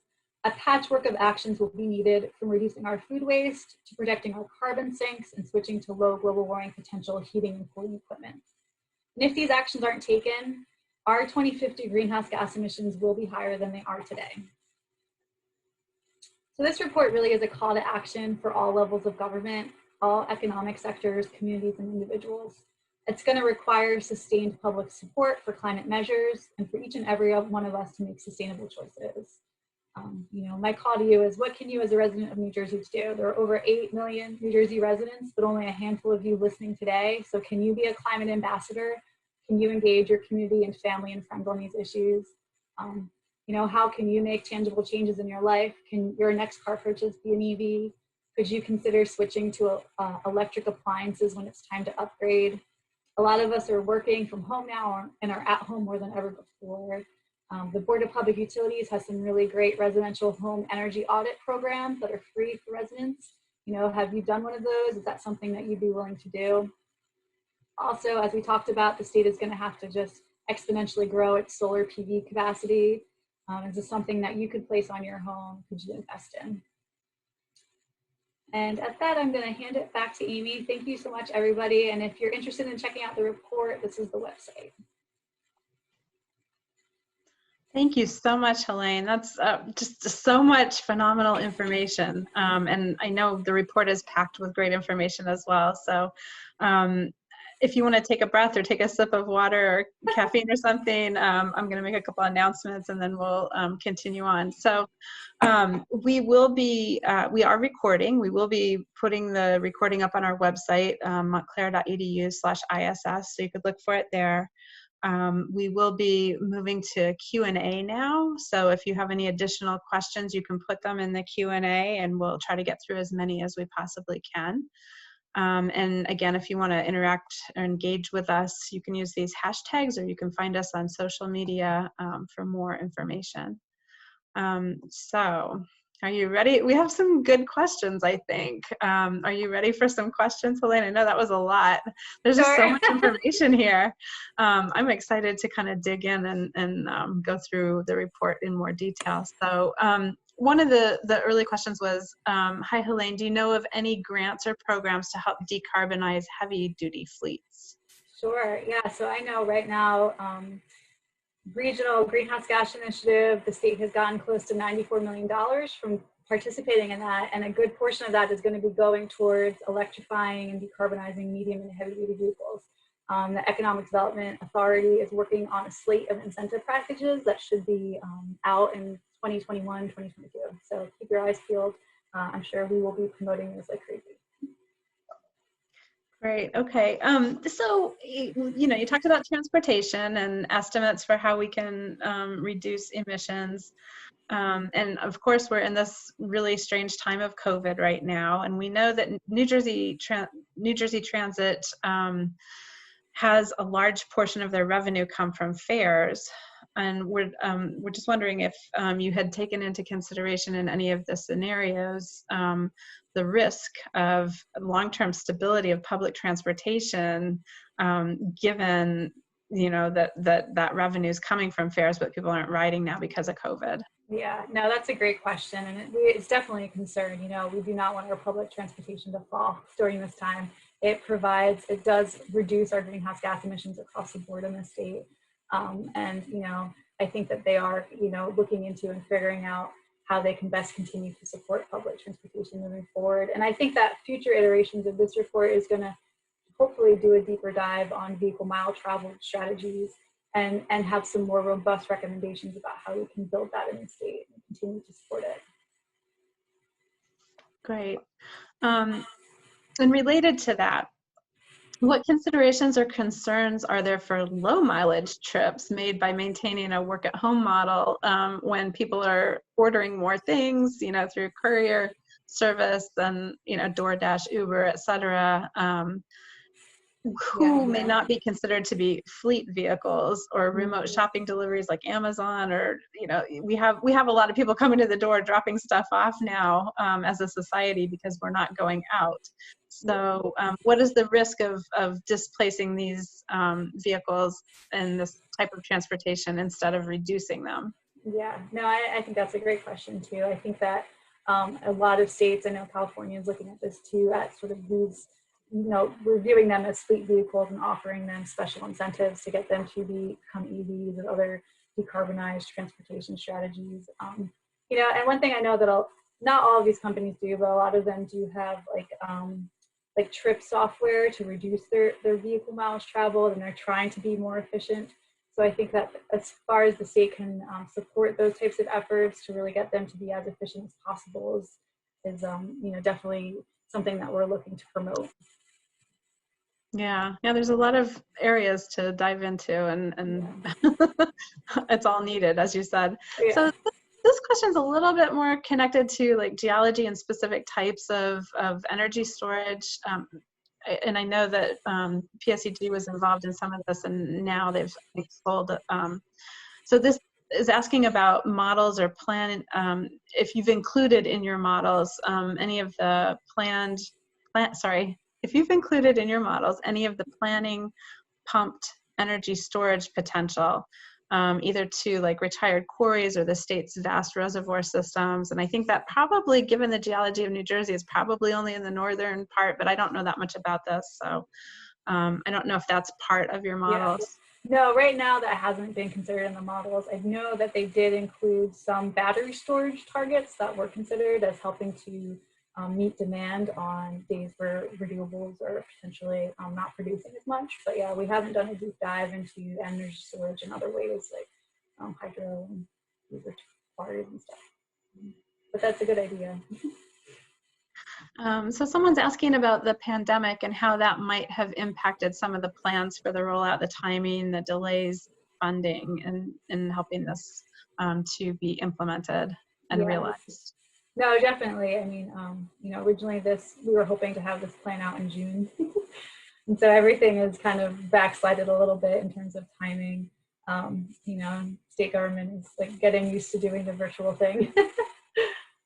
A patchwork of actions will be needed, from reducing our food waste to protecting our carbon sinks and switching to low global warming potential heating and cooling equipment. And if these actions aren't taken, our 2050 greenhouse gas emissions will be higher than they are today. So this report really is a call to action for all levels of government, all economic sectors, communities, and individuals. It's going to require sustained public support for climate measures and for each and every one of us to make sustainable choices. My call to you is, what can you as a resident of New Jersey do? There are over 8 million New Jersey residents, but only a handful of you listening today. So can you be a climate ambassador? Can you engage your community and family and friends on these issues? How can you make tangible changes in your life? Can your next car purchase be an EV? Could you consider switching to electric appliances when it's time to upgrade? A lot of us are working from home now and are at home more than ever before. The Board of Public Utilities has some really great residential home energy audit programs that are free for residents. Have you done one of those? Is that something that you'd be willing to do? Also, as we talked about, the state is going to have to just exponentially grow its solar PV capacity. Is this something that you could place on your home? Could you invest in? And at that, I'm going to hand it back to Amy. Thank you so much, everybody. And if you're interested in checking out the report, this is the website. Thank you so much, Helene. That's just so much phenomenal information. And I know the report is packed with great information as well. So um, if you want to take a breath or take a sip of water or caffeine or something, I'm going to make a couple announcements and then we'll continue on. So we are recording. We will be putting the recording up on our website, montclair.edu/ISS. So you could look for it there. We will be moving to Q&A now. So if you have any additional questions, you can put them in the Q&A and we'll try to get through as many as we possibly can. And again, if you want to interact or engage with us, you can use these hashtags or you can find us on social media for more information. So are you ready? We have some good questions, I think. Are you ready for some questions, Helene? I know that was a lot. There's just so much information here. I'm excited to kind of dig in and go through the report in more detail. So one of the early questions was, hi, Helene, do you know of any grants or programs to help decarbonize heavy duty fleets? Sure, yeah, so I know right now, regional greenhouse gas initiative, the state has gotten close to $94 million from participating in that, and a good portion of that is going to be going towards electrifying and decarbonizing medium and heavy duty vehicles. The Economic Development Authority is working on a slate of incentive packages that should be out in 2021, 2022. So keep your eyes peeled. I'm sure we will be promoting this like crazy. Great. Okay. So, you talked about transportation and estimates for how we can reduce emissions. And of course, we're in this really strange time of COVID right now. And we know that New Jersey Transit has a large portion of their revenue come from fares. And we're just wondering if you had taken into consideration in any of the scenarios the risk of long-term stability of public transportation, given that revenue is coming from fares, but people aren't riding now because of COVID. Yeah, no, that's a great question, and it's definitely a concern. We do not want our public transportation to fall during this time. It does reduce our greenhouse gas emissions across the board in the state. And I think that they are, looking into and figuring out how they can best continue to support public transportation moving forward. And I think that future iterations of this report is going to hopefully do a deeper dive on vehicle mile travel strategies and have some more robust recommendations about how we can build that in the state and continue to support it. Great. And related to that, what considerations or concerns are there for low mileage trips made by maintaining a work at home model when people are ordering more things, through courier service and, DoorDash, Uber, et cetera, who may not be considered to be fleet vehicles or remote shopping deliveries like Amazon, or we have a lot of people coming to the door dropping stuff off now as a society because we're not going out. So what is the risk of displacing these vehicles and this type of transportation instead of reducing them? Yeah, no, I think that's a great question too. I think that a lot of states, I know California is looking at this too, at sort of these, reviewing them as fleet vehicles and offering them special incentives to get them to become EVs and other decarbonized transportation strategies. And one thing I know that not all of these companies do, but a lot of them do have like trip software to reduce their vehicle miles traveled, and they're trying to be more efficient. So I think that as far as the state can support those types of efforts to really get them to be as efficient as possible is definitely something that we're looking to promote. Yeah, there's a lot of areas to dive into, and it's all needed, as you said. Yeah. So this question is a little bit more connected to like geology and specific types of energy storage. And I know that PSEG was involved in some of this, and now they've sold. So this is asking about models or plan, if you've included in your models any of the if you've included in your models any of the planning pumped energy storage potential, either to like retired quarries or the state's vast reservoir systems. And I think that probably, given the geology of New Jersey, is probably only in the northern part, but I don't know that much about this. So I don't know if that's part of your models. No, right now that hasn't been considered in the models. I know that they did include some battery storage targets that were considered as helping to meet demand on days where renewables are potentially not producing as much. But yeah, we haven't done a deep dive into energy storage in other ways like hydro and user cars and stuff. But that's a good idea. So someone's asking about the pandemic and how that might have impacted some of the plans for the rollout, the timing, the delays, funding, and in helping this to be implemented and Yeah. realized. No, definitely. I mean, originally we were hoping to have this plan out in June. And so everything is kind of backslided a little bit in terms of timing. State government is like getting used to doing the virtual thing.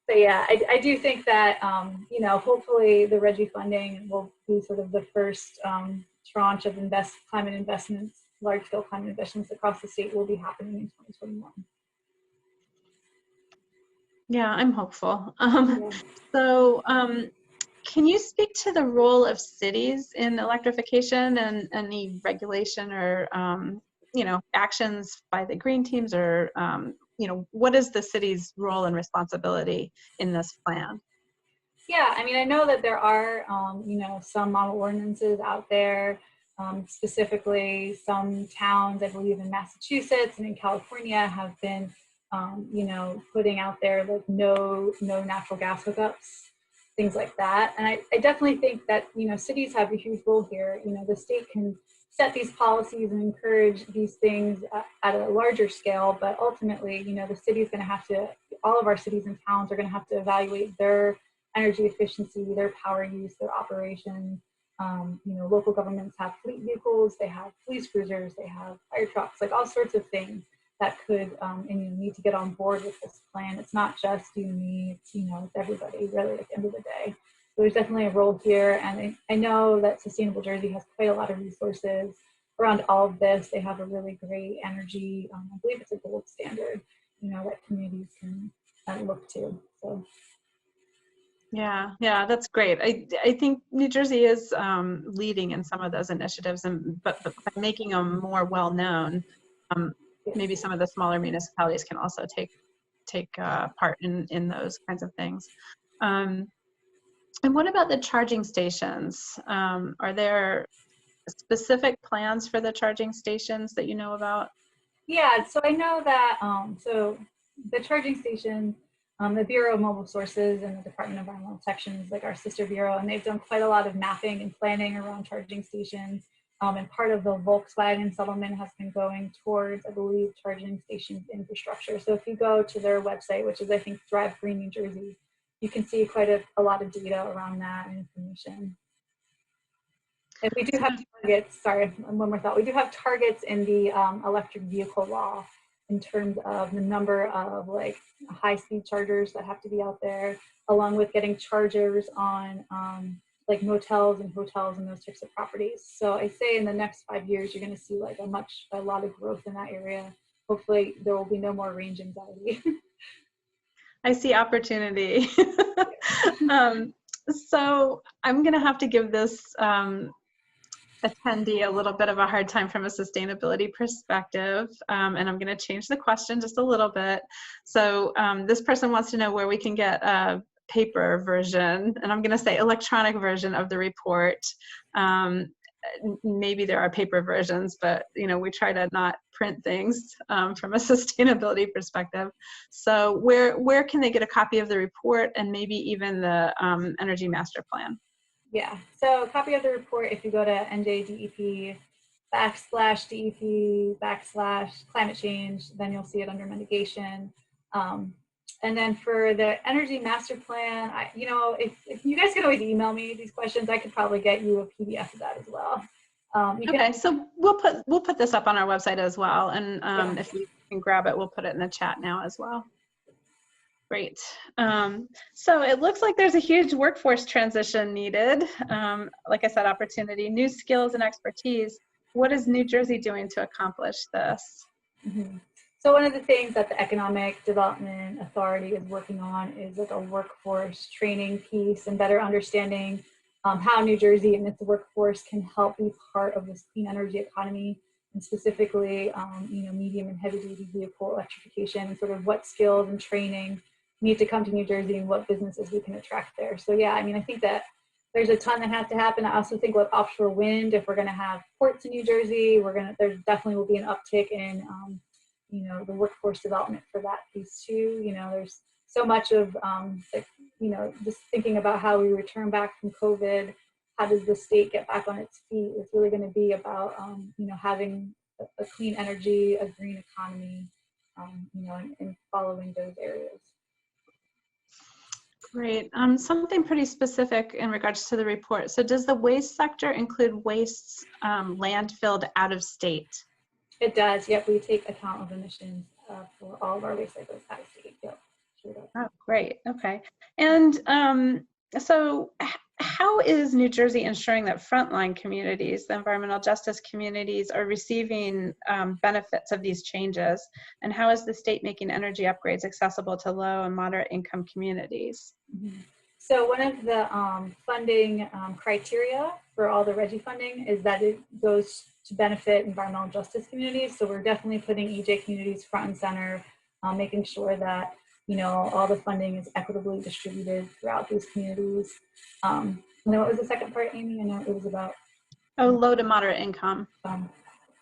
But yeah, I do think that, hopefully the RGGI funding will be sort of the first tranche of climate investments, large-scale climate investments across the state will be happening in 2021. Yeah, I'm hopeful. Yeah. So can you speak to the role of cities in electrification and any regulation or actions by the green teams or what is the city's role and responsibility in this plan? Yeah, I mean, I know that there are, some model ordinances out there. Specifically, some towns, I believe in Massachusetts and in California, have been, putting out there like no natural gas hookups, things like that. And I definitely think that, cities have a huge role here. The state can set these policies and encourage these things at a larger scale, but ultimately, the city's going to have to, all of our cities and towns are going to have to evaluate their energy efficiency, their power use, their operations. Local governments have fleet vehicles, they have police cruisers, they have fire trucks, like all sorts of things that could, and you need to get on board with this plan. It's not just you and me, it's everybody really at the end of the day. So there's definitely a role here. And I know that Sustainable Jersey has quite a lot of resources around all of this. They have a really great energy, I believe it's a gold standard, that communities can look to. So. Yeah, that's great. I think New Jersey is leading in some of those initiatives, but by making them more well known, maybe some of the smaller municipalities can also take part in those kinds of things. And what about the charging stations? Are there specific plans for the charging stations that you know about? Yeah, so I know that, so the charging station, the Bureau of Mobile Sources and the Department of Environmental Protection is like our sister bureau, and they've done quite a lot of mapping and planning around charging stations. And part of the Volkswagen settlement has been going towards, I believe, charging stations infrastructure. So if you go to their website, which is, I think, Drive Green New Jersey, you can see quite a lot of data around that and information. And we do have targets, sorry, one more thought. We do have targets in the electric vehicle law in terms of the number of like high-speed chargers that have to be out there, along with getting chargers on like motels and hotels and those types of properties. So I say in the next 5 years, you're going to see like a lot of growth in that area. Hopefully there will be no more range anxiety. I see opportunity. So I'm going to have to give this attendee a little bit of a hard time from a sustainability perspective, and I'm going to change the question just a little bit. So this person wants to know where we can get a paper version, and I'm going to say electronic version of the report. Maybe there are paper versions, but we try to not print things from a sustainability perspective. So where can they get a copy of the report and maybe even the Energy Master Plan? Yeah, so a copy of the report, if you go to NJDEP/DEP/climate change, then you'll see it under mitigation. And then for the energy master plan, if you guys could always email me these questions, I could probably get you a PDF of that as well. Okay, so we'll put this up on our website as well, and if you can grab it, we'll put it in the chat now as well. Great. So it looks like there's a huge workforce transition needed. Like I said, opportunity, new skills and expertise. What is New Jersey doing to accomplish this? Mm-hmm. So one of the things that the Economic Development Authority is working on is like a workforce training piece and better understanding how New Jersey and its workforce can help be part of this clean energy economy. and specifically, medium and heavy duty vehicle electrification, and sort of what skills and training need to come to New Jersey and what businesses we can attract there. So yeah, I mean, I think that there's a ton that has to happen. I also think with offshore wind, if we're going to have ports in New Jersey, there definitely will be an uptick in, the workforce development for that piece too. There's so much of, just thinking about how we return back from COVID, how does the state get back on its feet? It's really going to be about, having a clean energy, a green economy, and following those areas. Great. Something pretty specific in regards to the report. So does the waste sector include wastes landfilled out of state? It does. Yep. We take account of emissions for all of our waste that goes out of state. Yep. Sure does. Oh, great. Okay. And so how is New Jersey ensuring that frontline communities, the environmental justice communities, are receiving benefits of these changes? And how is the state making energy upgrades accessible to low and moderate income communities? Mm-hmm. So one of the funding criteria for all the RGGI funding is that it goes to benefit environmental justice communities. So we're definitely putting EJ communities front and center, making sure that all the funding is equitably distributed throughout these communities. And then what was the second part, Amy? I know it was about low to moderate income.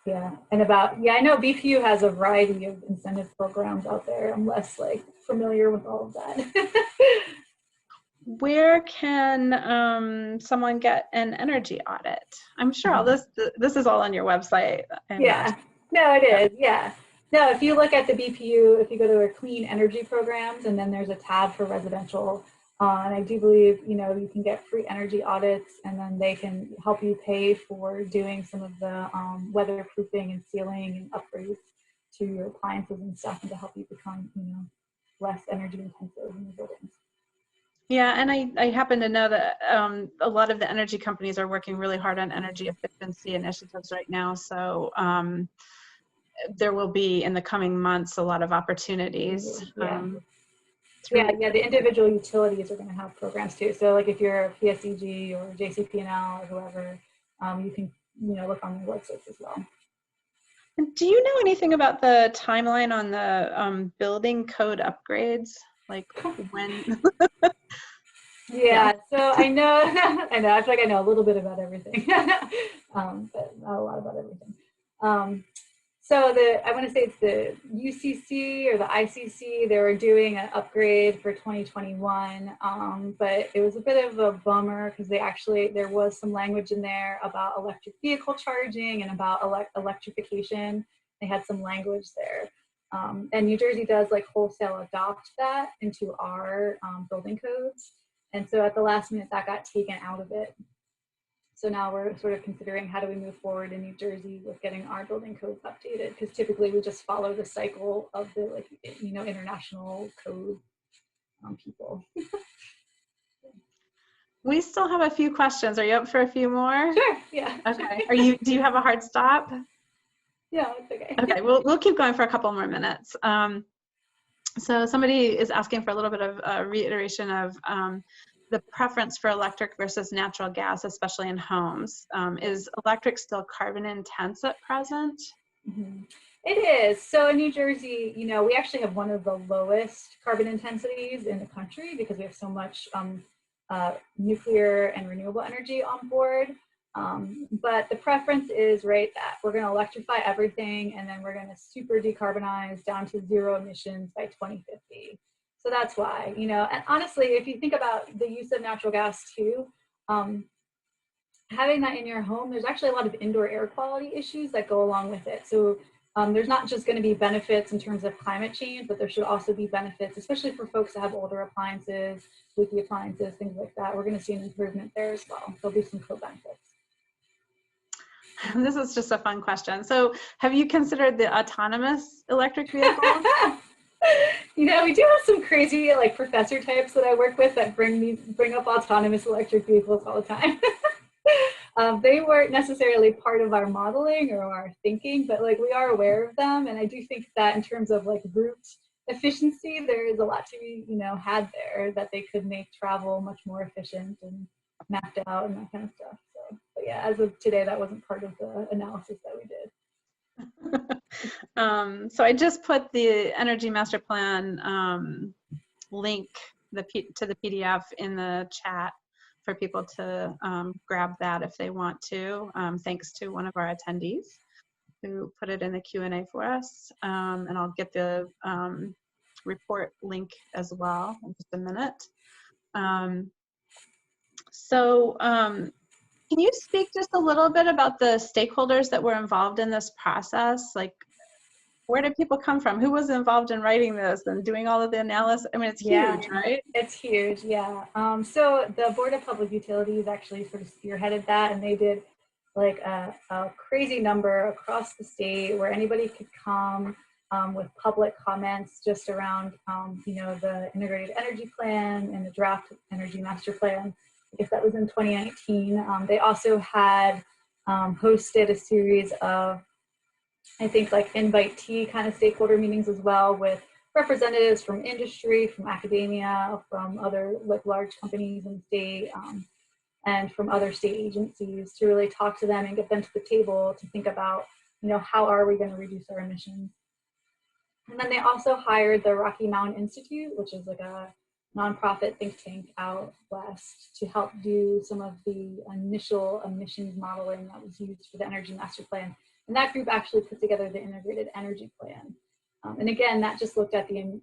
Yeah, and I know BPU has a variety of incentive programs out there. I'm less familiar with all of that. Where can someone get an energy audit? I'm sure all this is all on your website. Yeah, no, it is. Yeah. No, if you look at the BPU, if you go to our clean energy programs, and then there's a tab for residential, and I do believe, you can get free energy audits, and then they can help you pay for doing some of the weatherproofing and sealing and upgrades to your appliances and stuff, and to help you become, less energy intensive in your buildings. Yeah, and I happen to know that a lot of the energy companies are working really hard on energy efficiency initiatives right now. So there will be, in the coming months, a lot of opportunities. Yeah. The individual utilities are going to have programs too. So if you're a PSEG or JCP&L or whoever, you can look on their websites as well. Do you know anything about the timeline on the building code upgrades? Like when? Yeah, so I know, I feel like I know a little bit about everything, but not a lot about everything. So I want to say it's the UCC or the ICC, they were doing an upgrade for 2021, but it was a bit of a bummer because there was some language in there about electric vehicle charging and about electrification. They had some language there. And New Jersey does wholesale adopt that into our building codes. And so at the last minute that got taken out of it. So now we're sort of considering how do we move forward in New Jersey with getting our building codes updated, because typically we just follow the cycle of the international code people. We still have a few questions. Are you up for a few more? Sure. Yeah. Okay. Do you have a hard stop? Yeah, it's okay. Okay. We'll keep going for a couple more minutes. So somebody is asking for a little bit of reiteration of the preference for electric versus natural gas, especially in homes. Is electric still carbon intense at present? Mm-hmm. It is. So in New Jersey, we actually have one of the lowest carbon intensities in the country because we have so much nuclear and renewable energy on board. But the preference is that we're going to electrify everything, and then we're going to super decarbonize down to zero emissions by 2050. So that's why, and honestly, if you think about the use of natural gas too, having that in your home, there's actually a lot of indoor air quality issues that go along with it. So there's not just going to be benefits in terms of climate change, but there should also be benefits, especially for folks that have older appliances, leaky appliances, things like that. We're going to see an improvement there as well. There'll be some co-benefits. This is just a fun question. So have you considered the autonomous electric vehicles? We do have some crazy professor types that I work with that bring up autonomous electric vehicles all the time. They weren't necessarily part of our modeling or our thinking, but we are aware of them. And I do think that in terms of route efficiency, there is a lot to be, had there, that they could make travel much more efficient and mapped out and that kind of stuff. So, but yeah, as of today, that wasn't part of the analysis that we did. So I just put the Energy Master Plan link to the PDF in the chat for people to grab that if they want to, thanks to one of our attendees who put it in the Q&A for us. And I'll get the report link as well in just a minute. Can you speak just a little bit about the stakeholders that were involved in this process? Like, where did people come from? Who was involved in writing this and doing all of the analysis? I mean, it's huge, right? It's huge, yeah. So the Board of Public Utilities actually sort of spearheaded that, and they did like a crazy number across the state where anybody could come with public comments just around, you know, the integrated energy plan and the draft energy master plan. I guess that was in 2019. They also had hosted a series of, I think, like invitee kind of stakeholder meetings as well, with representatives from industry, from academia, from other like large companies in the state, and from other state agencies, to really talk to them and get them to the table to think about, you know, how are we going to reduce our emissions. And then they also hired the Rocky Mountain Institute, which is like a nonprofit think tank out west, to help do some of the initial emissions modeling that was used for the Energy Master Plan. And that group actually put together the integrated energy plan. And again, that just looked at the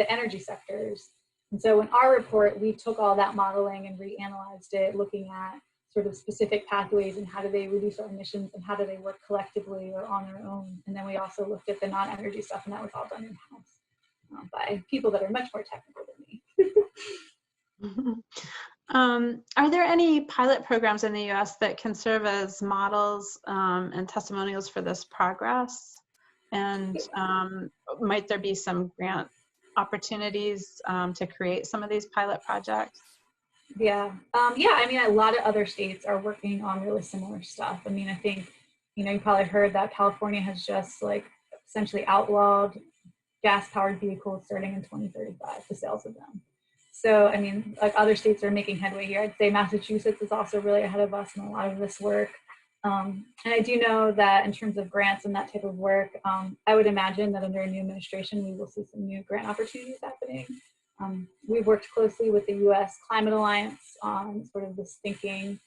energy sectors. And so in our report, we took all that modeling and reanalyzed it, looking at sort of specific pathways and how do they reduce our emissions and how do they work collectively or on their own. And then we also looked at the non-energy stuff, and that was all done in-house by people that are much more technical than me. Are there any pilot programs in the US that can serve as models and testimonials for this progress? And might there be some grant opportunities to create some of these pilot projects? Yeah, I mean, a lot of other states are working on really similar stuff. I mean, I think, you know, you probably heard that California has just like essentially outlawed gas-powered vehicles starting in 2035, the sales of them. So, I mean, like other states are making headway here. I'd say Massachusetts is also really ahead of us in a lot of this work. And I do know that in terms of grants and that type of work, I would imagine that under a new administration, we will see some new grant opportunities happening. We've worked closely with the US Climate Alliance on sort of this thinking,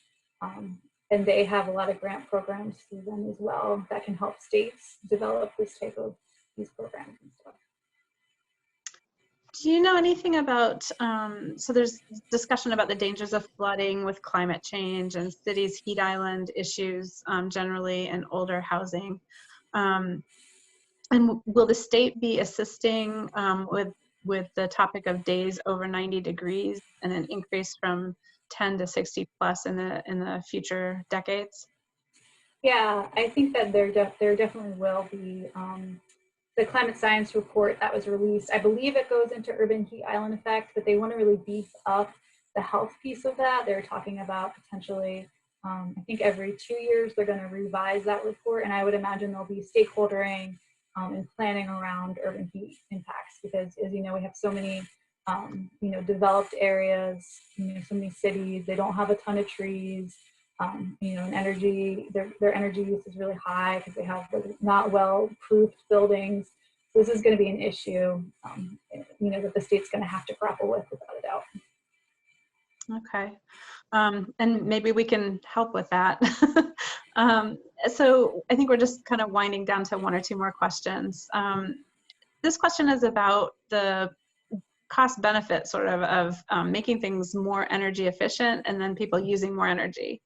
and they have a lot of grant programs through them as well that can help states develop this type of these programs and stuff. Do you know anything about, so there's discussion about the dangers of flooding with climate change and cities' heat island issues generally, and older housing. And will the state be assisting with the topic of days over 90 degrees and an increase from 10 to 60 plus in the future decades? Yeah, I think that there definitely will be. The climate science report that was released, I believe it goes into urban heat island effect, but they want to really beef up the health piece of that. They're talking about potentially, I think every 2 years, they're going to revise that report. And I would imagine there'll be stakeholdering and planning around urban heat impacts, because as you know, we have so many, you know, developed areas, you know, so many cities, they don't have a ton of trees. You know, and their energy use is really high because they have not well-proofed buildings. So this is going to be an issue, you know, that the state's going to have to grapple with, without a doubt. Okay, and maybe we can help with that. So I think we're just kind of winding down to one or two more questions. This question is about the cost benefit sort of making things more energy efficient and then people using more energy.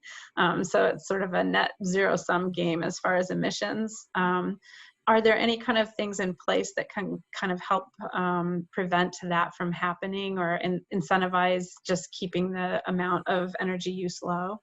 So it's sort of a net zero sum game as far as emissions. Are there any kind of things in place that can kind of help prevent that from happening, or incentivize just keeping the amount of energy use low?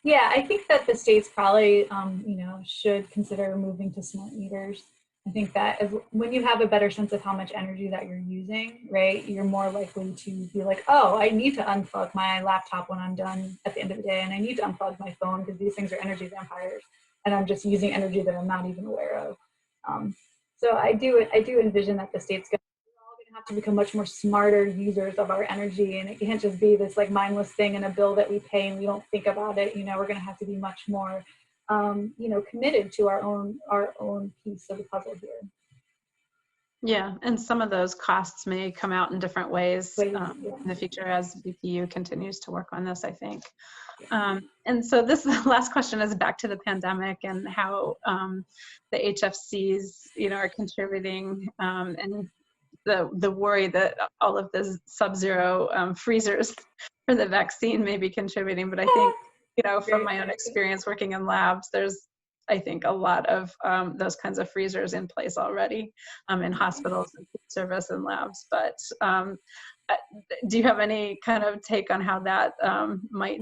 Yeah, I think that the states probably, you know, should consider moving to smart meters. I think that when you have a better sense of how much energy that you're using, right, you're more likely to be like, oh, I need to unplug my laptop when I'm done at the end of the day, and I need to unplug my phone because these things are energy vampires, and I'm just using energy that I'm not even aware of. So I do envision that the state's going to have to become much more smarter users of our energy, and it can't just be this like mindless thing in a bill that we pay and we don't think about it. You know, we're going to have to be much more committed to our own piece of the puzzle here. Yeah, and some of those costs may come out in different ways Yeah. in the future as BPU continues to work on this, I think. And so this last question is back to the pandemic and how the HFCs, are contributing, and the worry that all of the sub-zero freezers for the vaccine may be contributing. But I think, from my own experience working in labs, there's, I think, a lot of those kinds of freezers in place already in hospitals and food service and labs. But do you have any kind of take on how that might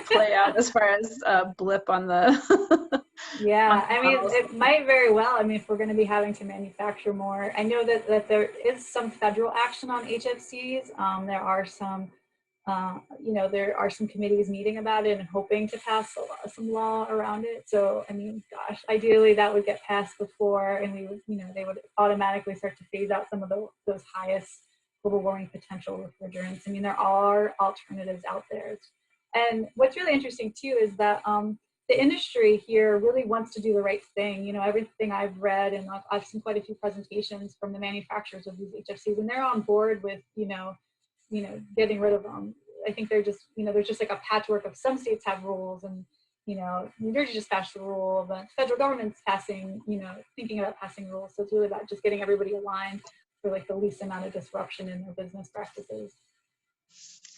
play out as far as a blip on the Yeah, I mean, it might very well. I mean, if we're going to be having to manufacture more, I know that there is some federal action on HFCs. There are some, there are some committees meeting about it and hoping to pass some law around it. So, I mean, gosh, ideally that would get passed before, and we would, they would automatically start to phase out some of those highest global warming potential refrigerants. I mean, there are alternatives out there. And what's really interesting too is that the industry here really wants to do the right thing. Everything I've read, and I've seen quite a few presentations from the manufacturers of these HFCs, and they're on board with, getting rid of them. I think they're just, there's just like a patchwork of some states have rules, and, New Jersey just passed the rule, but the federal government's passing, thinking about passing rules. So it's really about just getting everybody aligned for like the least amount of disruption in their business practices.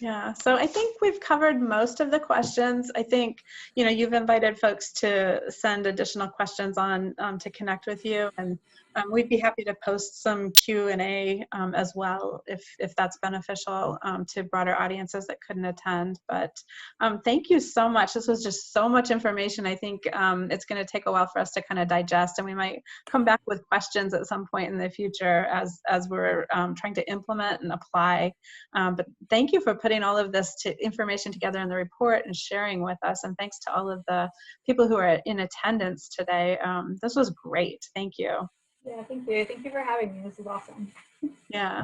Yeah, so I think we've covered most of the questions. I think, you've invited folks to send additional questions on to connect with you, and we'd be happy to post some Q&A as well if that's beneficial to broader audiences that couldn't attend. But thank you so much. This was just so much information. I think it's going to take a while for us to kind of digest, and we might come back with questions at some point in the future as we're trying to implement and apply. But thank you for putting all of this information together in the report and sharing with us. And thanks to all of the people who are in attendance today. This was great. Thank you. Yeah, thank you. Thank you for having me. This is awesome. Yeah.